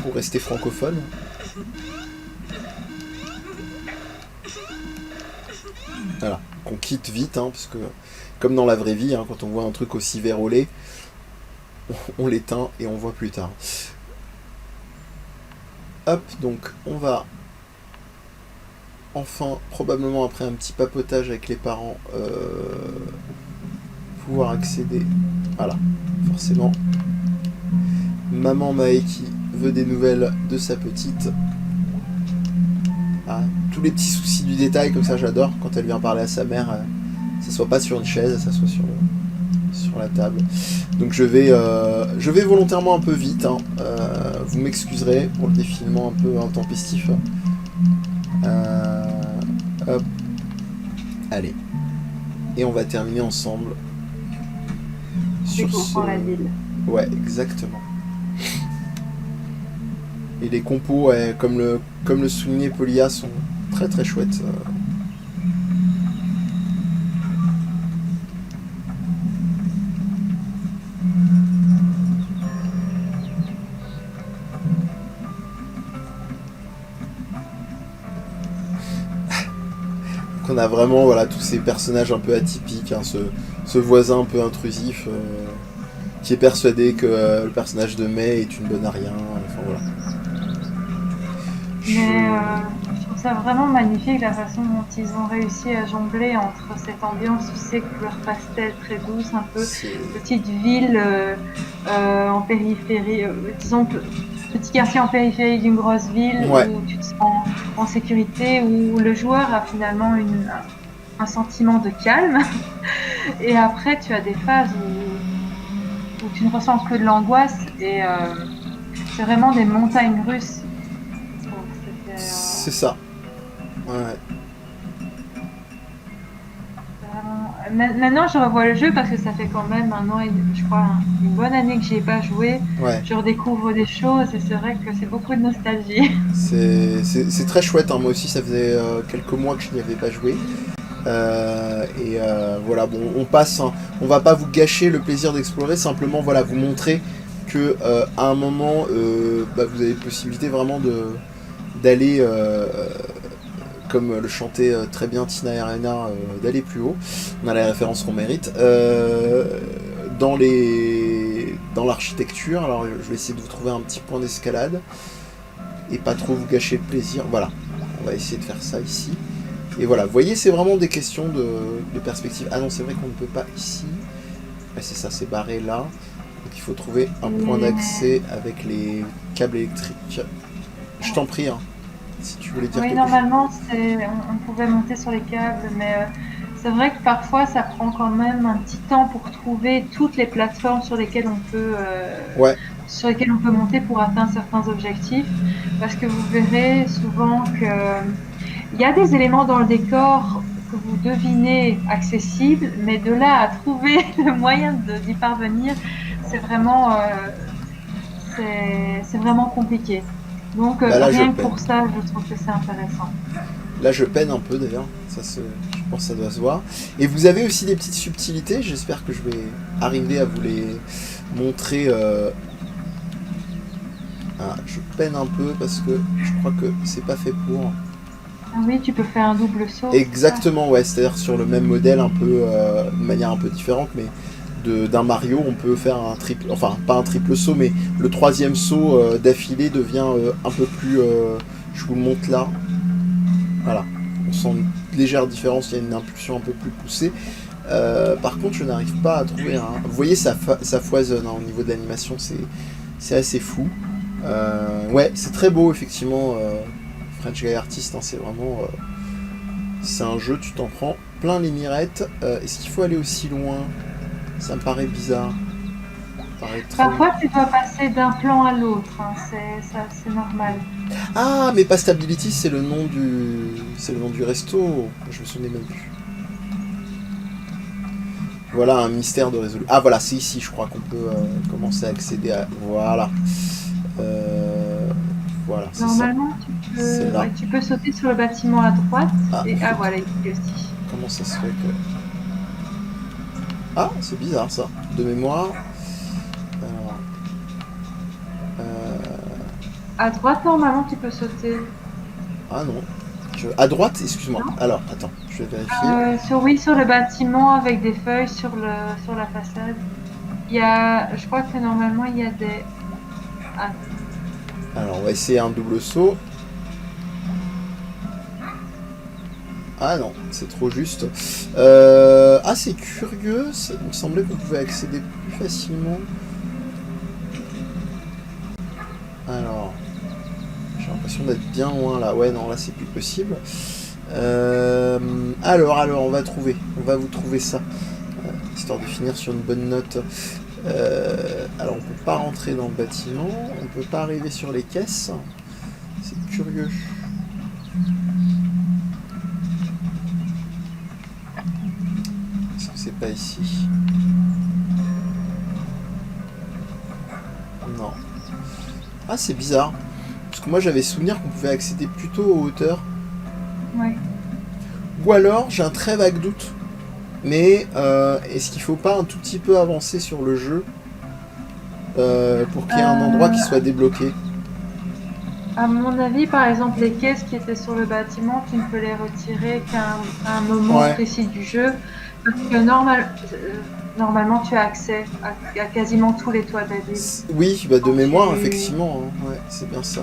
A: pour rester francophone. Voilà, qu'on quitte vite, hein, parce que comme dans la vraie vie, hein, quand on voit un truc aussi vérolé, on l'éteint et on voit plus tard. Hop, donc on va enfin, probablement après un petit papotage avec les parents, pouvoir accéder. Voilà, forcément. Maman Mae qui veut des nouvelles de sa petite. Ah, tous les petits soucis du détail, comme ça j'adore. Quand elle vient parler à sa mère, ça soit pas sur une chaise, ça soit sur la table. Donc je vais volontairement un peu vite, hein. Vous m'excuserez pour le défilement un peu intempestif. Hop. Allez. Et on va terminer ensemble sur ce...
B: la ville.
A: Ouais, exactement. Et les compos, ouais, comme le soulignait Polia, sont très très chouettes. On a vraiment, voilà, tous ces personnages un peu atypiques, hein, ce voisin un peu intrusif qui est persuadé que le personnage de May est une bonne à rien. Enfin voilà.
B: Mais je trouve ça vraiment magnifique la façon dont ils ont réussi à jongler entre cette ambiance, tu sais, couleur pastel très douce, un peu petite ville en périphérie, disons petit quartier en périphérie d'une grosse ville,
A: ouais,
B: où tu te sens en sécurité, où le joueur a finalement un sentiment de calme. Et après, tu as des phases où tu ne ressens que de l'angoisse et c'est vraiment des montagnes russes. Donc c'était
A: C'est ça. Ouais.
B: Maintenant, je revois le jeu parce que ça fait quand même un an et je crois une bonne année que j'y ai pas joué.
A: Ouais.
B: Je redécouvre des choses et c'est vrai que c'est beaucoup de nostalgie.
A: C'est très chouette, hein. Moi aussi, ça faisait quelques mois que je n'y avais pas joué. Voilà, bon, on passe, hein. On va pas vous gâcher le plaisir d'explorer, simplement voilà, vous montrer que à un moment, vous avez possibilité vraiment d'aller, comme le chantait très bien Tina et Arena, d'aller plus haut. On a la référence qu'on mérite. Dans l'architecture, alors je vais essayer de vous trouver un petit point d'escalade et pas trop vous gâcher le plaisir. Voilà, on va essayer de faire ça ici. Et voilà, vous voyez, c'est vraiment des questions de perspective. Ah non, c'est vrai qu'on ne peut pas ici. Ouais, c'est ça, c'est barré là. Donc il faut trouver un point d'accès avec les câbles électriques. Je t'en prie, hein, si tu voulais dire
B: Oui,
A: quelque chose.
B: normalement, on pouvait monter sur les câbles, mais c'est vrai que parfois, ça prend quand même un petit temps pour trouver toutes les plateformes
A: Ouais,
B: sur lesquelles on peut monter pour atteindre certains objectifs. Parce que vous verrez souvent que il y a des éléments dans le décor que vous devinez accessibles, mais de là à trouver le moyen d'y parvenir, c'est vraiment, c'est vraiment compliqué. Donc
A: bah là je
B: rien que
A: peine.
B: pour ça, je trouve que c'est intéressant.
A: Là je peine un peu d'ailleurs. Je pense que ça doit se voir. Et vous avez aussi des petites subtilités. J'espère que je vais arriver à vous les montrer. Ah, je peine un peu parce que je crois que c'est pas fait pour.
B: Ah oui, tu peux faire un double saut, c'est ça?
A: Exactement, ouais, c'est-à-dire sur le même modèle, un peu de manière un peu différente, mais d'un Mario, on peut faire un triple, enfin pas un triple saut, mais le troisième saut d'affilée devient un peu plus. Je vous le montre là. Voilà, on sent une légère différence, il y a une impulsion un peu plus poussée. Par contre, je n'arrive pas à trouver un. Vous voyez, ça foisonne, hein, au niveau de l'animation, c'est assez fou. Ouais, c'est très beau, effectivement. French Guy Artist, hein, c'est vraiment. C'est un jeu, tu t'en prends plein les mirettes. Est-ce qu'il faut aller aussi loin? Ça me paraît bizarre. Ça me paraît très...
B: Parfois, tu dois passer d'un plan à l'autre, hein, c'est normal.
A: Ah, mais Pastability, c'est le nom du resto. Je me souvenais même plus. Voilà un mystère de résolution. Ah voilà, c'est ici, je crois qu'on peut commencer à accéder à. Voilà. Voilà, c'est ça.
B: Normalement,
A: C'est là.
B: ouais, tu peux sauter sur le bâtiment à droite.
A: Ah,
B: Et ah voilà, ici aussi.
A: comment ça se fait que. Ah, c'est bizarre ça. De mémoire. Alors.
B: À droite, normalement, tu peux sauter.
A: Ah non. À droite, excuse-moi.
B: Non.
A: Alors, attends, je vais vérifier.
B: Oui, sur le bâtiment avec des feuilles sur la façade. Je crois que normalement, il y a des. Ah,
A: Alors, on va essayer un double saut. Ah non, c'est trop juste. Ah, c'est curieux. Il me semblait qu'on pouvait accéder plus facilement. Alors, j'ai l'impression d'être bien loin là. Ouais, non, là c'est plus possible. Alors, on va vous trouver ça. Histoire de finir sur une bonne note. Alors, on peut pas rentrer dans le bâtiment. On peut pas arriver sur les caisses. C'est curieux. Est-ce que c'est pas ici? Non. Ah, c'est bizarre. Parce que moi, j'avais souvenir qu'on pouvait accéder plutôt aux hauteurs.
B: ouais.
A: Ou alors, j'ai un très vague doute. Mais est-ce qu'il faut pas un tout petit peu avancer sur le jeu pour qu'il y ait un endroit qui soit débloqué?
B: À mon avis, par exemple, les caisses qui étaient sur le bâtiment, tu ne peux les retirer qu'à un moment
A: Ouais.
B: précis du jeu. Parce que normalement, tu as accès à quasiment tous les toits de la ville.
A: Oui, bah de mémoire,
B: Et,
A: effectivement. Hein. Ouais, c'est bien ça.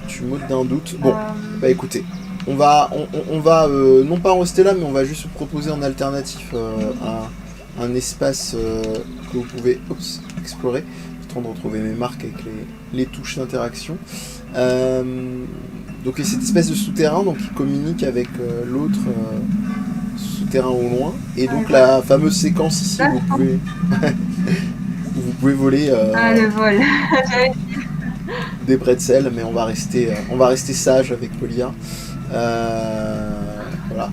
A: Tu m'ôtes d'un doute. Bon,
B: euh,
A: bah écoutez, on va non pas en rester là, mais on va juste proposer en alternatif un espace que vous pouvez explorer. temps de retrouver mes marques avec les touches d'interaction. Donc il y a cette espèce de souterrain donc, qui communique avec l'autre souterrain au loin. Et donc la fameuse séquence ici où vous pouvez voler
B: le vol.
A: des pretzels, mais on va rester sage avec Polia. Voilà.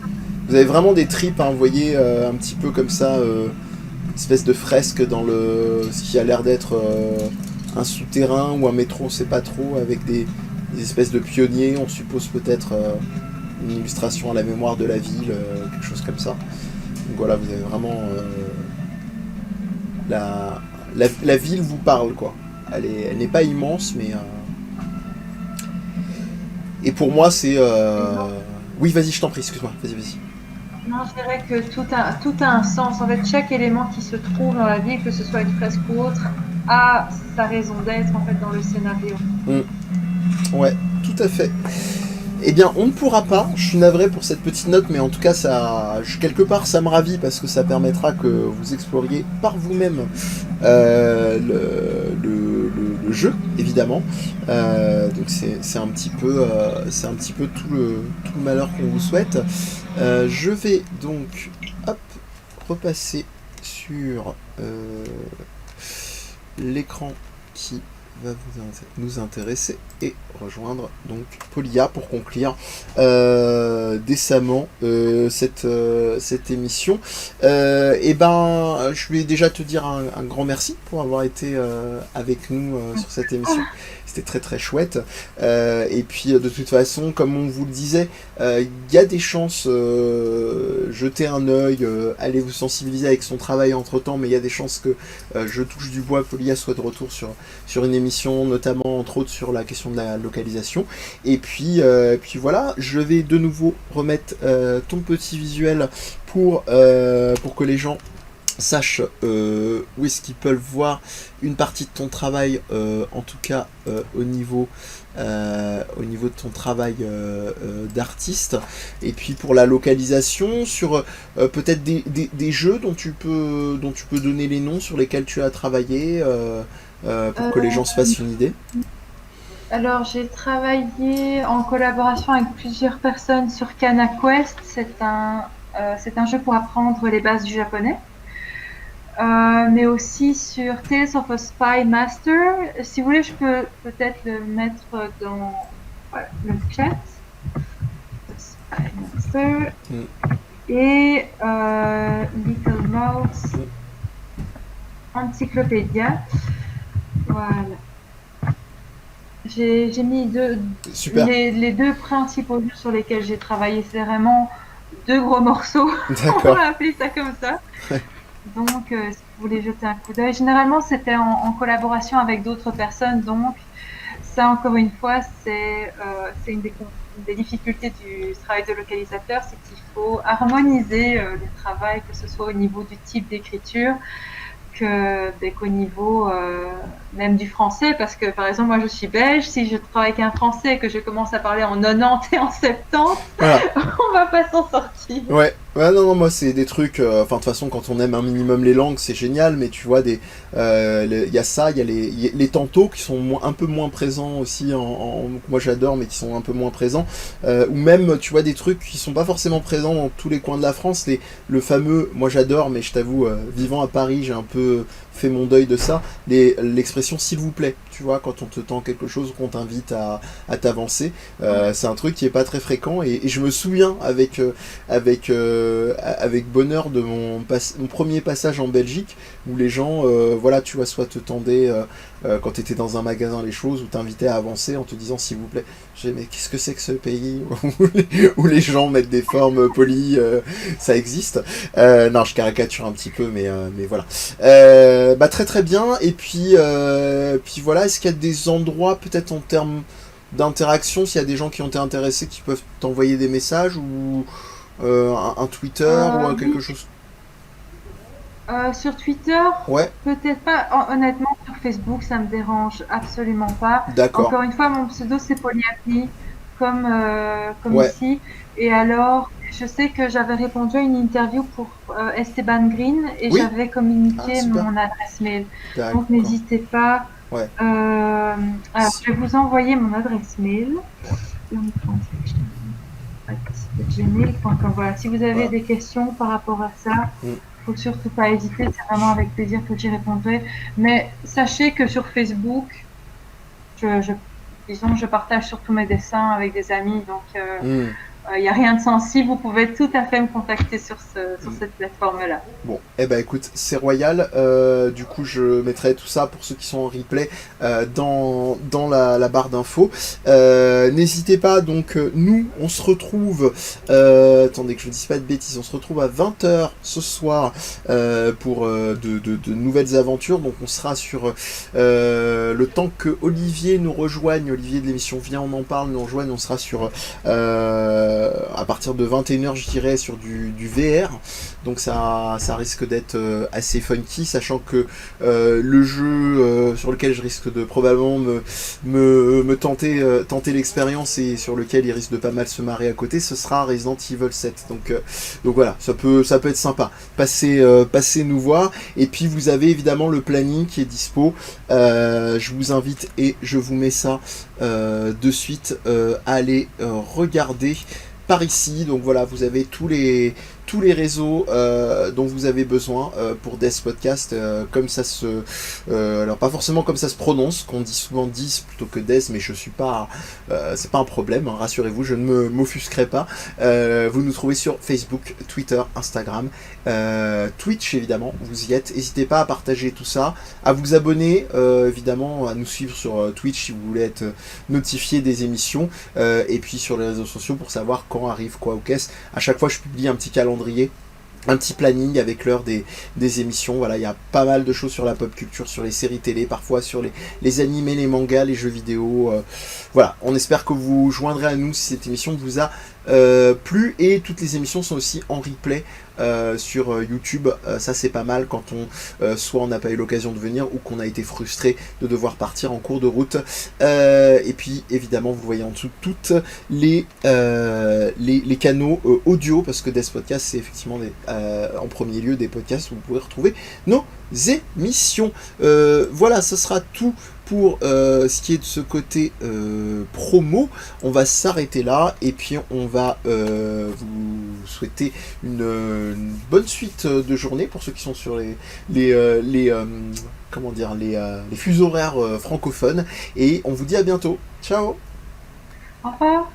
A: Vous avez vraiment des tripes, hein, vous voyez, un petit peu comme ça, espèce de fresque dans ce qui a l'air d'être un souterrain ou un métro, on sait pas trop, avec des espèces de pionniers, on suppose peut-être une illustration à la mémoire de la ville, quelque chose comme ça. Donc voilà, vous avez vraiment la ville vous parle, quoi. Elle n'est pas immense, mais et pour moi c'est oui, vas-y, je t'en prie, excuse-moi, vas-y.
B: Non, je dirais que tout a un sens. En fait, chaque élément qui se trouve dans la ville, que ce soit une fresque ou autre, a sa raison d'être en fait dans le scénario.
A: Ouais, tout à fait. Eh bien, on ne pourra pas, je suis navré pour cette petite note, mais en tout cas, quelque part, ça me ravit parce que ça permettra que vous exploriez par vous-même le jeu, évidemment. Donc c'est un petit peu tout le malheur qu'on vous souhaite. Je vais donc repasser sur l'écran qui va nous intéresser et rejoindre donc Polia pour conclure décemment cette émission. Et ben, je vais déjà te dire un grand merci pour avoir été avec nous sur cette émission. C'était très très chouette. Et puis de toute façon, comme on vous le disait, il y a des chances, jetez un œil, allez vous sensibiliser avec son travail entre temps, mais il y a des chances que je touche du bois, Polia soit de retour sur une émission, notamment entre autres sur la question de la localisation. Et puis voilà, je vais de nouveau remettre ton petit visuel pour que les gens sachent où est-ce qu'ils peuvent voir une partie de ton travail, en tout cas au niveau de ton travail d'artiste. Et puis pour la localisation, sur peut-être des jeux dont tu peux donner les noms sur lesquels tu as travaillé, pour que les gens se fassent une idée.
B: Alors, j'ai travaillé en collaboration avec plusieurs personnes sur Kana Quest. C'est un jeu pour apprendre les bases du japonais. Mais aussi sur Tales of a Spy Master. Si vous voulez, je peux peut-être le mettre dans le chat. Spy Master. Et Little Mouse Encyclopédia. Voilà. J'ai mis les deux principaux jeux sur lesquels j'ai travaillé. C'est vraiment deux gros morceaux. On va appeler ça comme ça. Donc, si vous voulez jeter un coup d'œil, généralement c'était en collaboration avec d'autres personnes. Donc, ça encore une fois, c'est une des difficultés du travail de localisateur, c'est qu'il faut harmoniser le travail, que ce soit au niveau du type d'écriture, qu'au niveau même du français, parce que par exemple moi je suis belge, si je travaille avec un français et que je commence à parler en 90 et en 70, voilà. On va pas s'en sortir.
A: Ouais, non, moi c'est des trucs, de toute façon quand on aime un minimum les langues c'est génial, mais tu vois, y a ça, il y a les tantôt qui sont un peu moins présents aussi, moi j'adore, mais qui sont un peu moins présents, ou même tu vois des trucs qui sont pas forcément présents dans tous les coins de la France, le fameux, moi j'adore, mais je t'avoue, vivant à Paris, j'ai un peu fait mon deuil de ça, l'expression s'il vous plaît, tu vois, quand on te tend quelque chose, qu'on t'invite à t'avancer, c'est un truc qui est pas très fréquent, et je me souviens avec bonheur de mon premier passage en Belgique, où les gens, voilà, tu vois, soit te tendaient quand tu étais dans un magasin les choses, ou t'invitaient à avancer en te disant s'il vous plaît. J'ai mais qu'est-ce que c'est que ce pays où les gens mettent des formes polies, ça existe. Non, je caricature un petit peu, mais voilà. Très très bien. Et puis voilà, est-ce qu'il y a des endroits peut-être en termes d'interaction, s'il y a des gens qui ont été intéressés, qui peuvent t'envoyer des messages, ou un Twitter ou quelque chose?
B: Sur Twitter, ouais. Peut-être pas. Honnêtement, sur Facebook, ça me dérange absolument pas.
A: D'accord.
B: Encore une fois, mon pseudo c'est Polyapni, comme ouais. Ici. Et alors, je sais que j'avais répondu à une interview pour Esteban Green et
A: Oui.
B: j'avais
A: Ah,
B: communiqué
A: super.
B: mon adresse mail. Donc
A: D'accord.
B: n'hésitez pas.
A: Ouais.
B: Alors, je vais vous envoyer mon adresse mail. Gmail.com. Voilà. Si vous avez
A: Voilà.
B: des questions par rapport à ça,
A: Mm.
B: faut surtout pas hésiter. C'est vraiment avec plaisir que j'y répondrai. Mais sachez que sur Facebook, disons, je partage surtout mes dessins avec des amis. Donc,
A: Mm.
B: il n'y a rien de sensible. Vous pouvez tout à fait me contacter sur
A: Mm.
B: cette plateforme-là.
A: Bon, eh ben écoute, c'est royal. Du coup, je mettrai tout ça pour ceux qui sont en replay dans la barre d'infos. N'hésitez pas, donc nous, on se retrouve, attendez que je ne dise pas de bêtises, on se retrouve à 20h ce soir pour de nouvelles aventures. Donc on sera sur le temps que Olivier nous rejoigne, Olivier de l'émission Viens on en parle, nous rejoigne, on sera sur à partir de 21h je dirais sur du VR. Donc ça risque d'être assez funky, sachant que le jeu sur lequel je risque de probablement me tenter l'expérience et sur lequel il risque de pas mal se marrer à côté, ce sera Resident Evil 7. Donc voilà, ça peut être sympa. Passez nous voir. Et puis vous avez évidemment le planning qui est dispo. Je vous invite et je vous mets ça de suite à aller regarder par ici. Donc voilà, vous avez tous les réseaux dont vous avez besoin pour Death Podcast, comme ça se alors pas forcément comme ça se prononce, qu'on dit souvent 10 plutôt que Death, mais je suis pas c'est pas un problème, hein, rassurez-vous, je ne m'offusquerai pas. Vous nous trouvez sur Facebook, Twitter, Instagram, Twitch évidemment, vous y êtes. N'hésitez pas à partager tout ça, à vous abonner évidemment, à nous suivre sur Twitch si vous voulez être notifié des émissions, et puis sur les réseaux sociaux pour savoir quand arrive quoi ou qu'est-ce. À chaque fois je publie un petit calendrier, un petit planning avec l'heure des émissions. Voilà, il y a pas mal de choses sur la pop culture, sur les séries télé, parfois sur les animés, les mangas, les jeux vidéo. Voilà, on espère que vous joindrez à nous si cette émission vous a plu. Et toutes les émissions sont aussi en replay sur YouTube. Ça c'est pas mal quand soit on n'a pas eu l'occasion de venir ou qu'on a été frustré de devoir partir en cours de route. Et puis évidemment vous voyez en dessous toutes les canaux audio, parce que Death Podcast c'est effectivement en premier lieu des podcasts où vous pouvez retrouver nos émissions. Voilà, ce sera tout pour ce qui est de ce côté promo. On va s'arrêter là et puis on va vous souhaiter une bonne suite de journée pour ceux qui sont sur comment dire, les fuseaux horaires francophones, et on vous dit à bientôt. Ciao.
B: Au revoir.